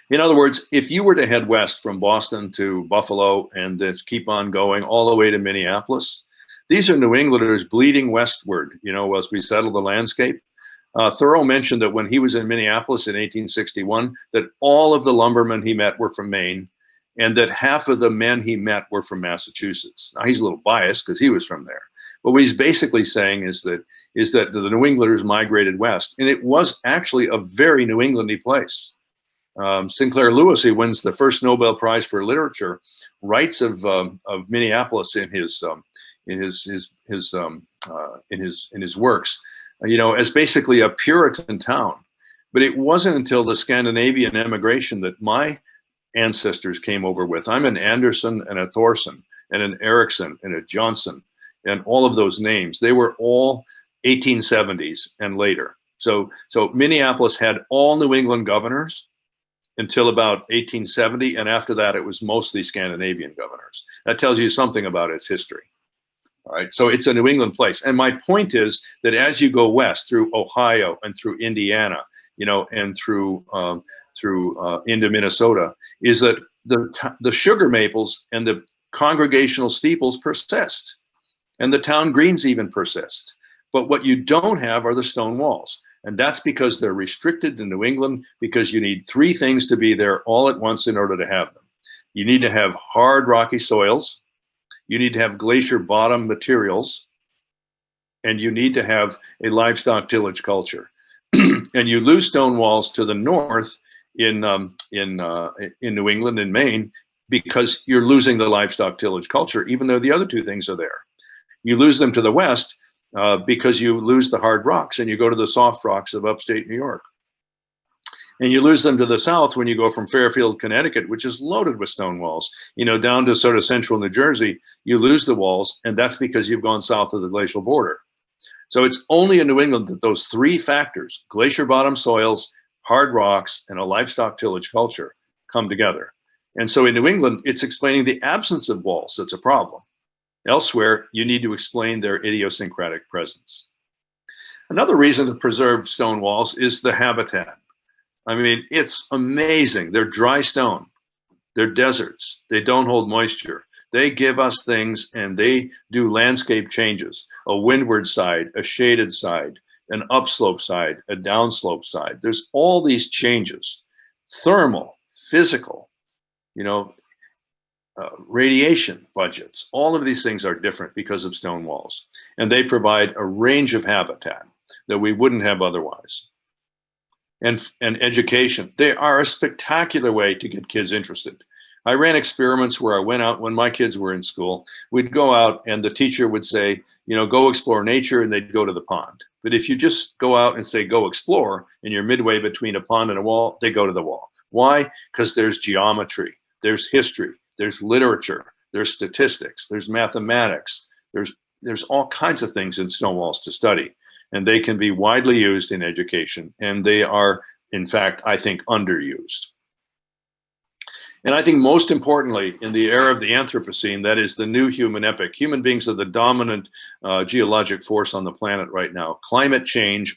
In other words, if you were to head west from Boston to Buffalo and then keep on going all the way to Minneapolis, these are New Englanders bleeding westward, you know, as we settle the landscape. Thoreau mentioned that when he was in Minneapolis in 1861, that all of the lumbermen he met were from Maine, and that half of the men he met were from Massachusetts. Now, he's a little biased because he was from there. But what he's basically saying is that the New Englanders migrated west, and it was actually a very New Englandy place. Sinclair Lewis, who wins the first Nobel Prize for Literature, writes of Minneapolis in his works, you know, as basically a Puritan town. But it wasn't until the Scandinavian emigration that my ancestors came over with. I'm an Anderson and a Thorson and an Erickson and a Johnson and all of those names. They were all 1870s and later. So Minneapolis had all New England governors until about 1870, and after that it was mostly Scandinavian governors. That tells you something about its history. All right, so it's a New England place. And my point is that as you go west through Ohio and through Indiana, you know, and through into Minnesota, is that the sugar maples and the congregational steeples persist, and the town greens even persist. But what you don't have are the stone walls. And that's because they're restricted to New England, because you need three things to be there all at once in order to have them. You need to have hard, rocky soils. You need to have glacier bottom materials. And you need to have a livestock tillage culture. And you lose stone walls to the north in New England and Maine because you're losing the livestock tillage culture, even though the other two things are there. You lose them to the west because you lose the hard rocks and you go to the soft rocks of upstate New York. And you lose them to the south when you go from Fairfield, Connecticut, which is loaded with stone walls, you know, down to sort of central New Jersey. You lose the walls, and that's because you've gone south of the glacial border. So it's only in New England that those three factors, glacier bottom soils, hard rocks, and a livestock tillage culture, come together. And so in New England, it's explaining the absence of walls that's a problem. Elsewhere, you need to explain their idiosyncratic presence. Another reason to preserve stone walls is the habitat. I mean, it's amazing. They're dry stone. They're deserts. They don't hold moisture. They give us things, and they do landscape changes, a windward side, a shaded side, an upslope side, a downslope side. There's all these changes, thermal, physical, you know, radiation budgets. All of these things are different because of stone walls, and they provide a range of habitat that we wouldn't have otherwise. And education, they are a spectacular way to get kids interested. I ran experiments where I went out when my kids were in school. We'd go out and the teacher would say, you know, go explore nature, and they'd go to the pond. But if you just go out and say, go explore, and you're midway between a pond and a wall, they go to the wall. Why? Because there's geometry, there's history, there's literature, there's statistics, there's mathematics, there's all kinds of things in stone walls to study, and they can be widely used in education, and they are, in fact, I think, underused. And I think most importantly, in the era of the Anthropocene, that is the new human epoch, human beings are the dominant geologic force on the planet right now. Climate change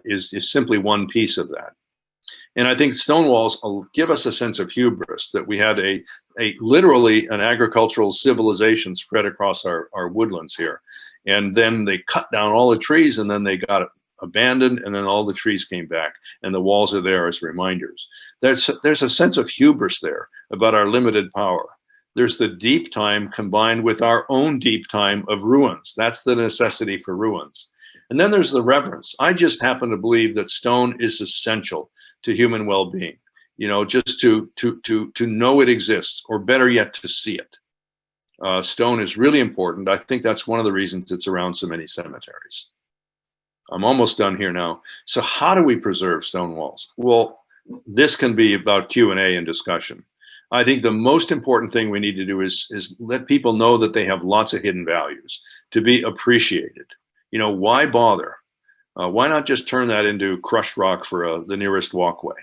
is simply one piece of that. And I think stone walls give us a sense of hubris, that we had literally an agricultural civilization spread across our woodlands here. And then they cut down all the trees, and then they got abandoned, and then all the trees came back, and the walls are there as reminders. There's a sense of hubris there about our limited power. There's the deep time combined with our own deep time of ruins. That's the necessity for ruins. And then there's the reverence. I just happen to believe that stone is essential to human well-being, you know, just to know it exists, or better yet, to see it. Stone is really important. I think that's one of the reasons it's around so many cemeteries. I'm almost done here now. So how do we preserve stone walls? Well, this can be about Q&A and discussion. I think the most important thing we need to do is let people know that they have lots of hidden values to be appreciated. You know, why bother? Why not just turn that into crushed rock for the nearest walkway?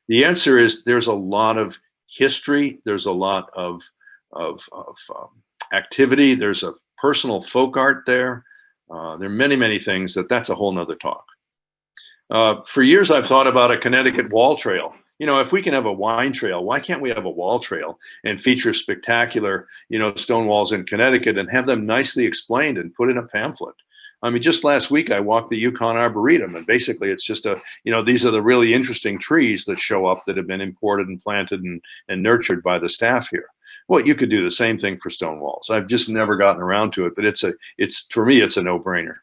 The answer is there's a lot of history. There's a lot of activity. There's a personal folk art there. There are many, many things that's a whole nother talk. For years, I've thought about a Connecticut wall trail. You know, if we can have a wine trail, why can't we have a wall trail and feature spectacular, you know, stone walls in Connecticut and have them nicely explained and put in a pamphlet? I mean, just last week, I walked the Yukon Arboretum, and basically it's just you know, these are the really interesting trees that show up that have been imported and planted and nurtured by the staff here. Well, you could do the same thing for stone walls. I've just never gotten around to it, but for me, it's a no-brainer.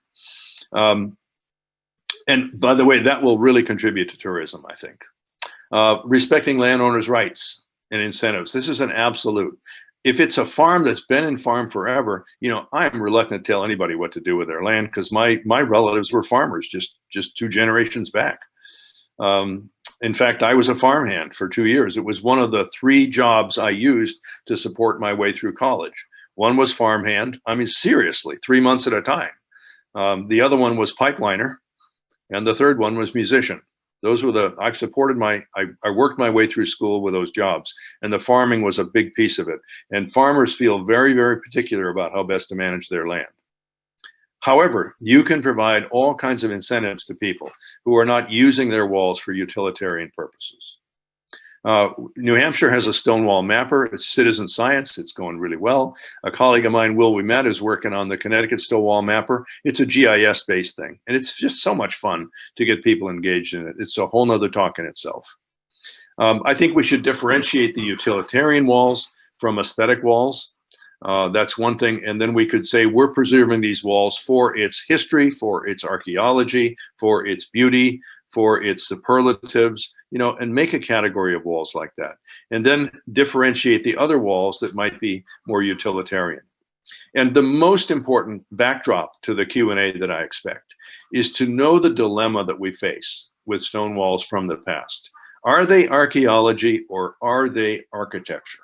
And by the way, that will really contribute to tourism, I think. Respecting landowners' rights and incentives. This is an absolute. If it's a farm that's been in farm forever, you know, I'm reluctant to tell anybody what to do with their land because my relatives were farmers just 2 generations back. In fact, I was a farmhand for 2 years. It was one of the 3 jobs I used to support my way through college. One was farmhand. I mean, seriously, 3 months at a time. The other one was pipeliner. And the third one was musician. Those were I worked my way through school with those jobs, and the farming was a big piece of it. And farmers feel very, very particular about how best to manage their land. However, you can provide all kinds of incentives to people who are not using their walls for utilitarian purposes. New Hampshire has a stone wall mapper. It's citizen science. It's going really well. A colleague of mine, Will Wimet, is working on the Connecticut stone wall mapper. It's a GIS-based thing, and it's just so much fun to get people engaged in it. It's a whole nother talk in itself. I think we should differentiate the utilitarian walls from aesthetic walls. That's one thing. And then we could say we're preserving these walls for its history, for its archaeology, for its beauty, for its superlatives, you know, and make a category of walls like that. And then differentiate the other walls that might be more utilitarian. And the most important backdrop to the Q&A that I expect is to know the dilemma that we face with stone walls from the past. Are they archaeology or are they architecture?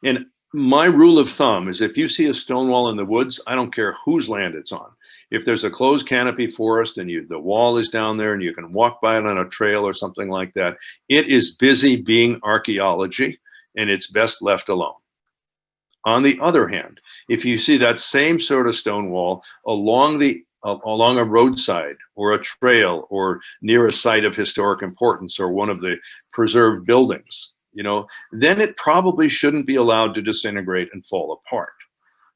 And my rule of thumb is if you see a stone wall in the woods, I don't care whose land it's on. If there's a closed canopy forest and the wall is down there and you can walk by it on a trail or something like that, it is busy being archaeology and it's best left alone. On the other hand, if you see that same sort of stone wall along a roadside or a trail or near a site of historic importance or one of the preserved buildings, you know, then it probably shouldn't be allowed to disintegrate and fall apart.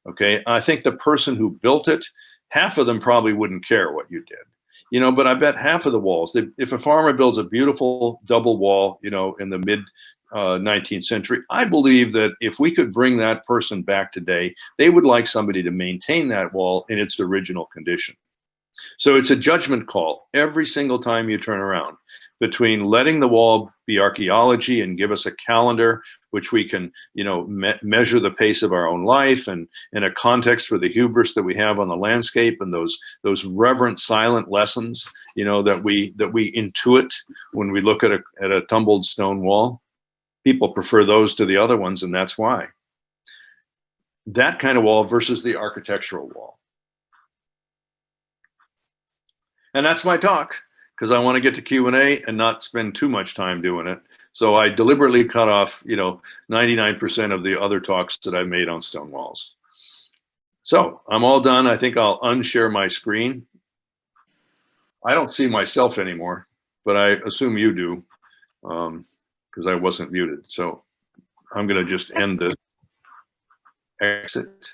Okay, I think the person who built it, half of them probably wouldn't care what you did, you know, but I bet half of the walls, if a farmer builds a beautiful double wall, you know, in the mid 19th century, I believe that if we could bring that person back today, they would like somebody to maintain that wall in its original condition. So it's a judgment call every single time you turn around between letting the wall be archaeology and give us a calendar which we can, you know, measure the pace of our own life and in a context for the hubris that we have on the landscape and those reverent silent lessons, you know, that we intuit when we look at a tumbled stone wall. People prefer those to the other ones, and that's why. That kind of wall versus the architectural wall. And that's my talk, because I want to get to Q&A and not spend too much time doing it. So I deliberately cut off, you know, 99% of the other talks that I've made on stone walls. So I'm all done. I think I'll unshare my screen. I don't see myself anymore, but I assume you do, because I wasn't muted. So I'm going to just end this. Exit.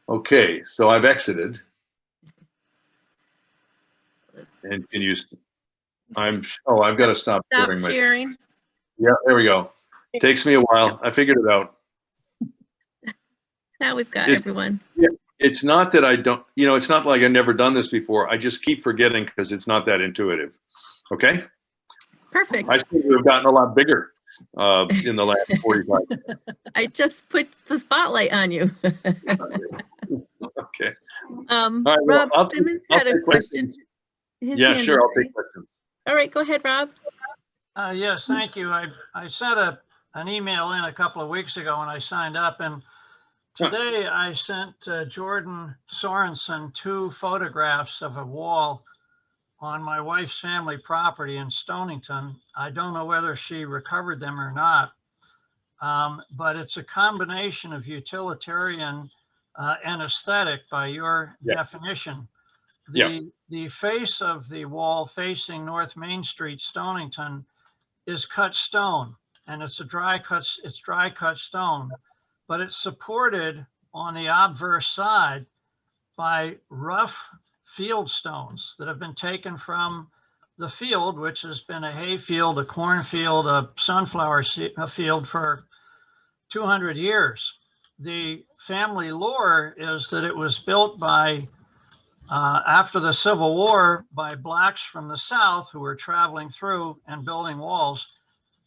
Okay, so I've exited. And can you, I've got to stop sharing. Yeah, there we go. Takes me a while. I figured it out. Now we've got everyone. Yeah, it's not that I don't, you know, it's not like I've never done this before. I just keep forgetting because it's not that intuitive. Okay? Perfect. I seem to have gotten a lot bigger in the last 45 minutes. I just put the spotlight on you. Okay. All right, well, Rob I'll Simmons I'll had a take question. questions. His Yeah, hand sure, is I'll take raised. questions. All right, go ahead, Rob. Yes, thank you. I sent an email in a couple of weeks ago when I signed up, and today I sent Jordan Sorensen 2 photographs of a wall on my wife's family property in Stonington. I don't know whether she recovered them or not, but it's a combination of utilitarian and aesthetic by your definition. The face of the wall facing North Main Street, Stonington, is cut stone, and it's dry cut stone, but it's supported on the obverse side by rough field stones that have been taken from the field, which has been a hay field, a cornfield, a sunflower field for 200 years. The family lore is that it was built by after the Civil War by blacks from the South who were traveling through and building walls.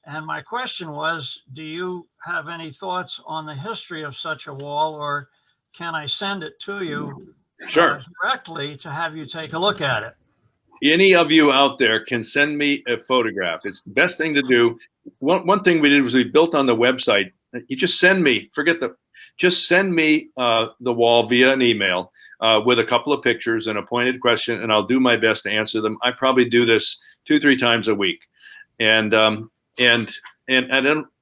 And my question was, do you have any thoughts on the history of such a wall, or can I send it to you directly to have you take a look at it? Any of you out there can send me a photograph. It's the best thing to do. One thing we did was we built on the website. You just send me, just send me the wall via an email with a couple of pictures and a pointed question, and I'll do my best to answer them. I probably do this 2-3 times a week. And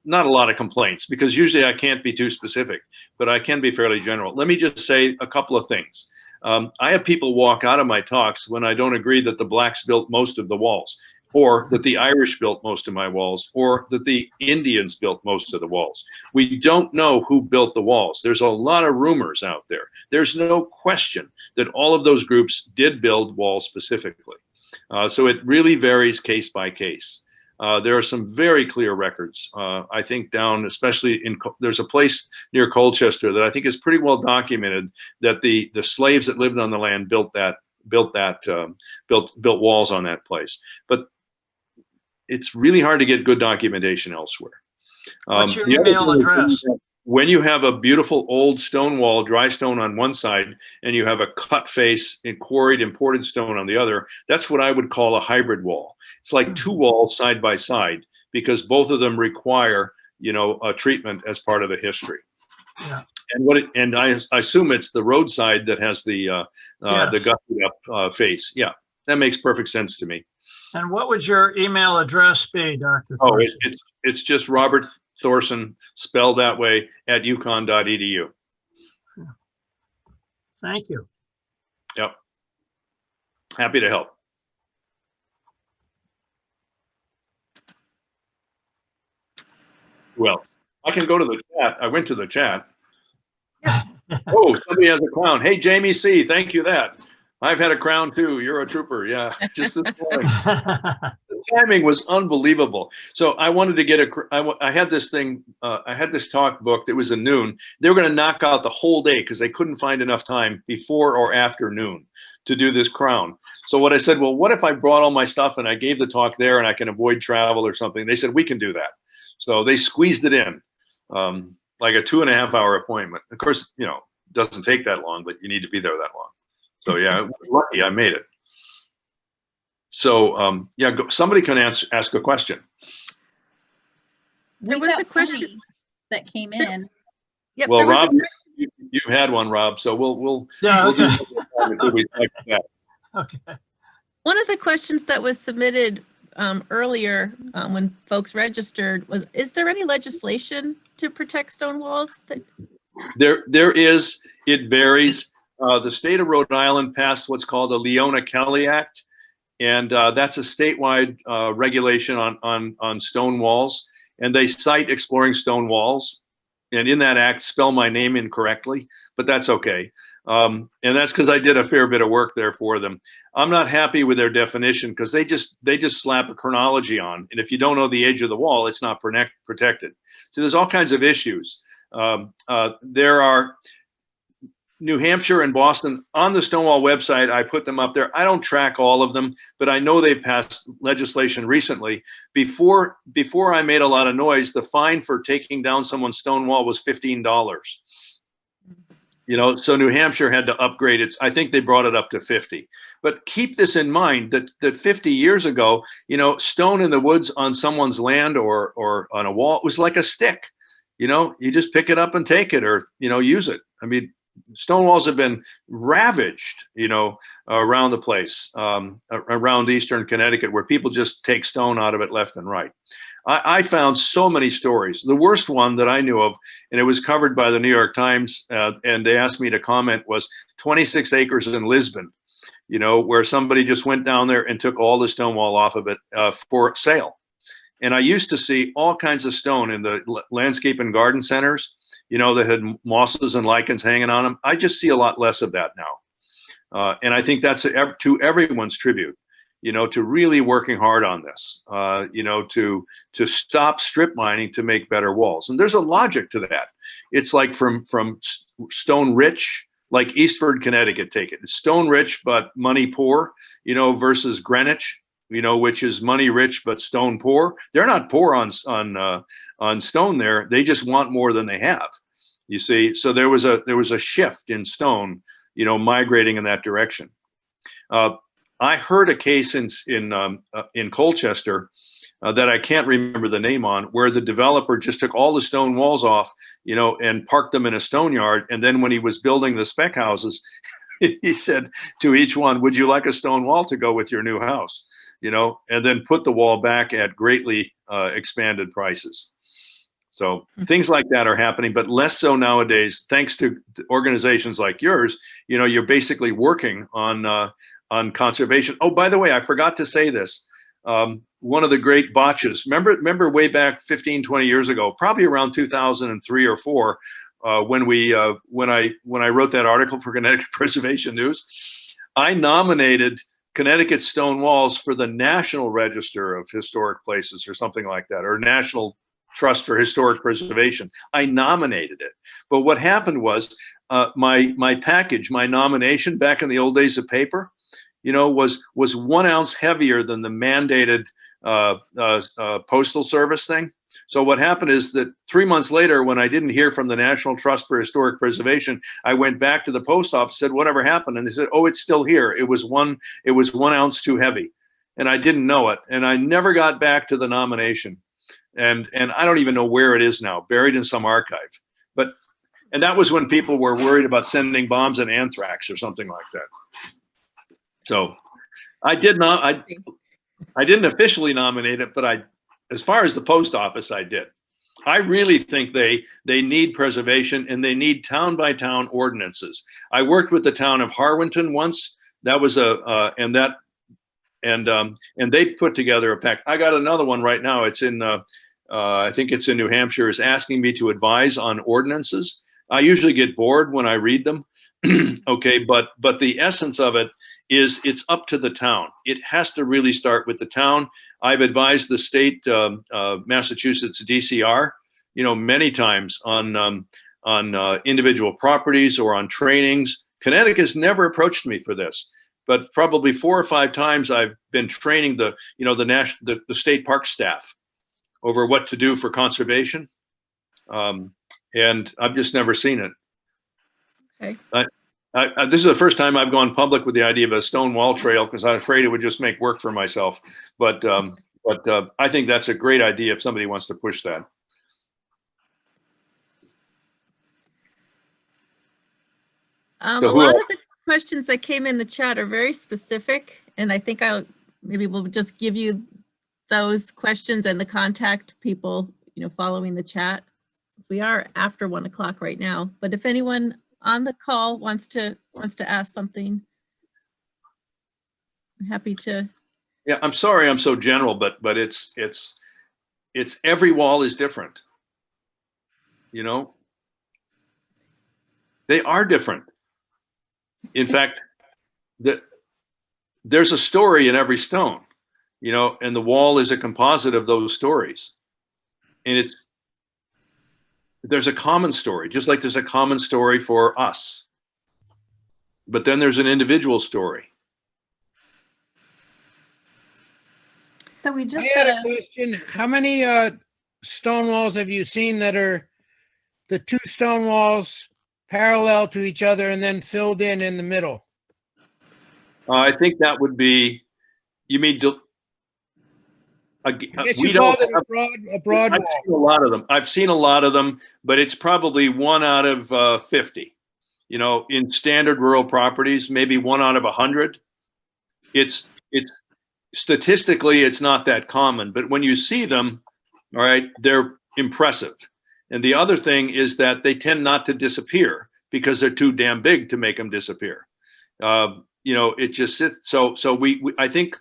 not a lot of complaints, because usually I can't be too specific, but I can be fairly general. Let me just say a couple of things. I have people walk out of my talks when I don't agree that the blacks built most of the walls, or that the Irish built most of my walls, or that the Indians built most of the walls. We don't know who built the walls. There's a lot of rumors out there. There's no question that all of those groups did build walls specifically. So it really varies case by case. There are some very clear records. I think down, especially there's a place near Colchester that I think is pretty well documented that the slaves that lived on the land built walls on that place. But it's really hard to get good documentation elsewhere. What's your email address? When you have a beautiful old stone wall, dry stone on one side, and you have a cut face and quarried imported stone on the other, that's what I would call a hybrid wall. It's like 2 walls side by side, because both of them require, a treatment as part of the history. Yeah. And I assume it's the roadside that has the gutted up face. Yeah, that makes perfect sense to me. And what would your email address be, Dr. Thorson? It's just Robert Thorson, spelled that way, at UConn.edu. Thank you. Yep. Happy to help. Well, I can go to the chat. I went to the chat. Oh, somebody has a crown. Hey, Jamie C., thank you that. I've had a crown too. You're a trooper. Yeah, just this morning. The timing was unbelievable. So I wanted to get I had this thing, I had this talk booked. It was at noon. They were going to knock out the whole day because they couldn't find enough time before or after noon to do this crown. So what I said, well, what if I brought all my stuff and I gave the talk there and I can avoid travel or something? They said, we can do that. So they squeezed it in, like a 2.5-hour appointment. Of course, it doesn't take that long, but you need to be there that long. So yeah, lucky I made it. So somebody can ask a question. There was a question that came in. Yep, well, Rob, you've had one, Rob. So we'll do until we type that. Okay. One of the questions that was submitted earlier when folks registered was, is there any legislation to protect stone walls? There is. It varies. The state of Rhode Island passed what's called the Leona-Kelly Act, and that's a statewide regulation on stone walls. And they cite exploring stone walls, and in that act spell my name incorrectly, but that's okay. And that's because I did a fair bit of work there for them. I'm not happy with their definition because they just slap a chronology on, and if you don't know the age of the wall, it's not protected. So there's all kinds of issues. There are New Hampshire and Boston on the Stonewall website. I put them up there. I don't track all of them, but I know they've passed legislation recently. Before I made a lot of noise, the fine for taking down someone's stone wall was $15. So New Hampshire had to upgrade its, I think they brought it up to 50. But keep this in mind that 50 years ago, stone in the woods on someone's land or on a wall was like a stick. You just pick it up and take it, or, use it. I mean, stone walls have been ravaged, around the place, around Eastern Connecticut, where people just take stone out of it left and right. I found so many stories. The worst one that I knew of, and it was covered by the New York Times, and they asked me to comment, was 26 acres in Lisbon, where somebody just went down there and took all the stone wall off of it for sale. And I used to see all kinds of stone in the landscape and garden centers, that had mosses and lichens hanging on them. I just see a lot less of that now. And I think that's to everyone's tribute. To really working hard on this, to stop strip mining to make better walls. And there's a logic to that. It's like from stone rich, like Eastford, Connecticut, take it. It's stone rich, but money poor, versus Greenwich, which is money rich, but stone poor. They're not poor on stone there. They just want more than they have, you see. So there was a shift in stone, migrating in that direction. I heard a case in Colchester that I can't remember the name on, where the developer just took all the stone walls off, and parked them in a stone yard. And then when he was building the spec houses, he said to each one, "Would you like a stone wall to go with your new house?" And then put the wall back at greatly expanded prices. So things like that are happening, but less so nowadays, thanks to organizations like yours. You're basically working on conservation. Oh, by the way, I forgot to say this. One of the great botches, remember way back 15, 20 years ago, probably around 2003 or 4, when I wrote that article for Connecticut Preservation News, I nominated Connecticut stone walls for the National Register of Historic Places or something like that, or National Trust for Historic Preservation. I nominated it. But what happened was my package, my nomination back in the old days of paper, was 1 ounce heavier than the mandated postal service thing. So what happened is that 3 months later, when I didn't hear from the National Trust for Historic Preservation, I went back to the post office, said, "Whatever happened?" And they said, "Oh, it's still here. It was 1 ounce too heavy." And I didn't know it. And I never got back to the nomination. And I don't even know where it is now, buried in some archive. And that was when people were worried about sending bombs and anthrax or something like that. So I didn't officially nominate it, but as far as the post office, I did. I really think they need preservation, and they need town by town ordinances. I worked with the town of Harwinton once. That was and they put together a pack. I got another one right now. It's in I think it's in New Hampshire, is asking me to advise on ordinances. I usually get bored when I read them. Okay, but the essence of it is it's up to the town. It has to really start with the town. I've advised the state, Massachusetts DCR, many times on individual properties or on trainings. Connecticut's never approached me for this, but probably 4 or 5 times I've been training the state park staff over what to do for conservation, and I've just never seen it. Okay. This is the first time I've gone public with the idea of a stone wall trail, because I'm afraid it would just make work for myself. But I think that's a great idea if somebody wants to push that. A lot of the questions that came in the chat are very specific, and I think maybe we'll just give you those questions and the contact people, following the chat, since we are after 1 o'clock right now. But if anyone on the call wants to ask something, I'm happy to. Yeah, I'm sorry I'm so general, but it's every wall is different. They are different. In fact, there's a story in every stone, and the wall is a composite of those stories. And there's a common story, just like there's a common story for us. But then there's an individual story. So we just I had a question. How many stone walls have you seen that are the 2 stone walls parallel to each other and then filled in the middle? I think that would be, you mean, I guess we you call don't it have, a broad I've wall. seen a lot of them. I've seen a lot of them, but it's probably 1 out of 50. You know, in standard rural properties, maybe 1 out of 100. It's statistically, it's not that common, but when you see them, all right, they're impressive. And the other thing is that they tend not to disappear because they're too damn big to make them disappear. You know, it just sits. So I think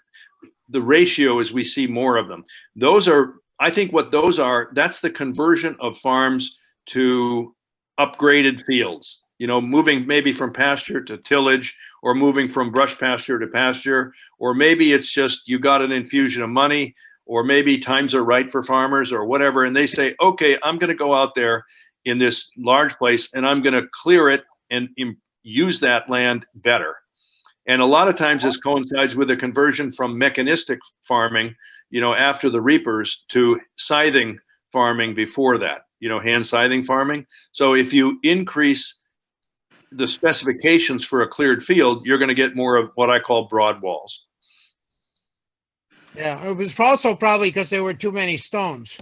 the ratio is we see more of them. Those are, I think what those are, that's the conversion of farms to upgraded fields, you know, moving maybe from pasture to tillage, or moving from brush pasture to pasture, or maybe it's just you got an infusion of money, or maybe times are right for farmers or whatever. And they say, okay, I'm going to go out there in this large place and I'm going to clear it and use that land better. And a lot of times this coincides with a conversion from mechanistic farming, you know, after the reapers, to scything farming before that, you know, hand scything farming. So if you increase the specifications for a cleared field, you're going to get more of what I call broad walls. Yeah, it was also probably because there were too many stones.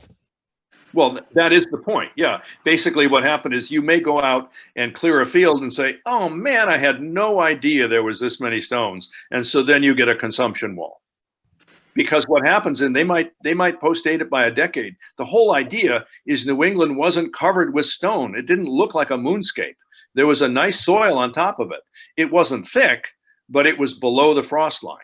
Well, that is the point. Yeah. Basically what happened is you may go out and clear a field and say, oh man, I had no idea there was this many stones. And so then you get a consumption wall. Because what happens, and they might postdate it by a decade. The whole idea is New England wasn't covered with stone. It didn't look like a moonscape. There was a nice soil on top of it. It wasn't thick, but it was below the frost line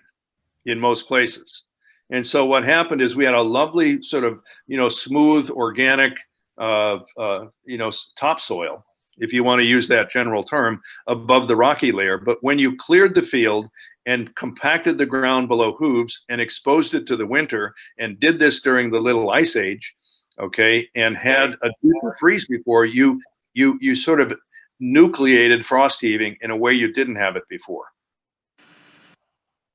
in most places. And so what happened is we had a lovely sort of, you know, smooth, organic, you know, topsoil, if you want to use that general term, above the rocky layer. But when you cleared the field and compacted the ground below hooves and exposed it to the winter, and did this during the Little Ice Age, okay, and had a deeper freeze before, you sort of nucleated frost heaving in a way you didn't have it before.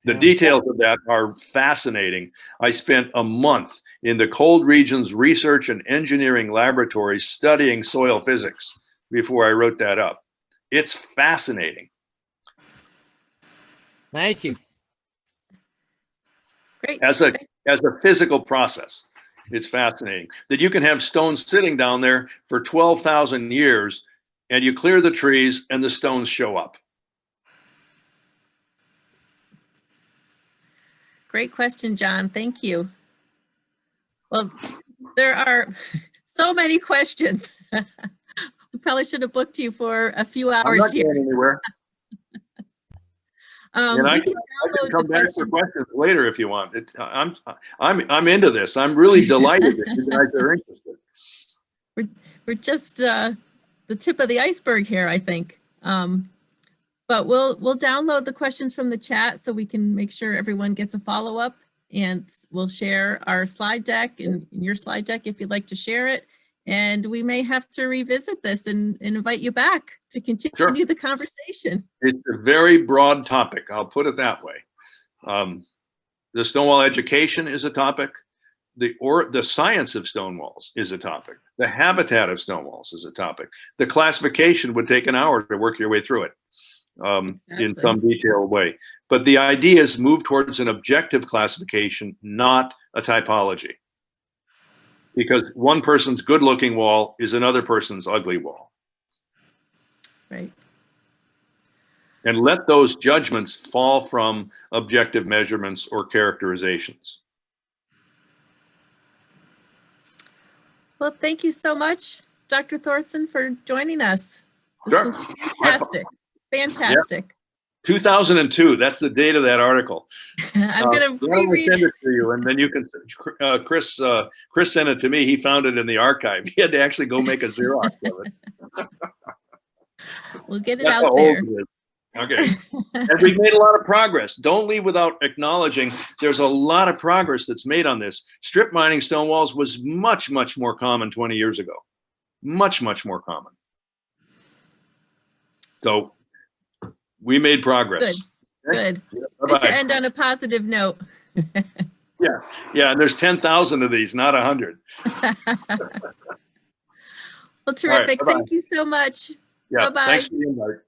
The details of that are fascinating. I spent a month in the cold regions research and engineering laboratories studying soil physics before I wrote that up. It's fascinating. Thank you. Great. As a physical process, it's fascinating that you can have stones sitting down there for 12,000 years and you clear the trees and the stones show up. Great question, John. Thank you. Well, there are so many questions. We probably should have booked you for a few hours I'm not here. going anywhere. And I can come back for questions later if you want. I'm into this. I'm really delighted that you guys are interested. We're just the tip of the iceberg here, I think. But we'll download the questions from the chat so we can make sure everyone gets a follow-up, and we'll share our slide deck and your slide deck if you'd like to share it. And we may have to revisit this and invite you back to continue the conversation. It's a very broad topic. I'll put it that way. The Stonewall education is a topic. The science of Stonewalls is a topic. The habitat of Stonewalls is a topic. The classification would take an hour to work your way through it. In some detailed way. But the idea is move towards an objective classification, not a typology. Because one person's good looking wall is another person's ugly wall. Right. And let those judgments fall from objective measurements or characterizations. Well, thank you so much, Dr. Thorson, for joining us. Sure. This was fantastic. Fantastic. Yep. 2002, that's the date of that article. I'm going to reread send it to you, and then you can, Chris sent it to me. He found it in the archive. He had to actually go make a Xerox of it. We'll get it out there. Okay. And we've made a lot of progress. Don't leave without acknowledging there's a lot of progress that's made on this. Strip mining stone walls was much, much more common 20 years ago. Much, much more common. So we made progress. Good. Yeah, good to end on a positive note. Yeah, and there's 10,000 of these, not 100. Well, terrific. Right, thank you so much. Yeah, Bye-bye. thanks for the invite.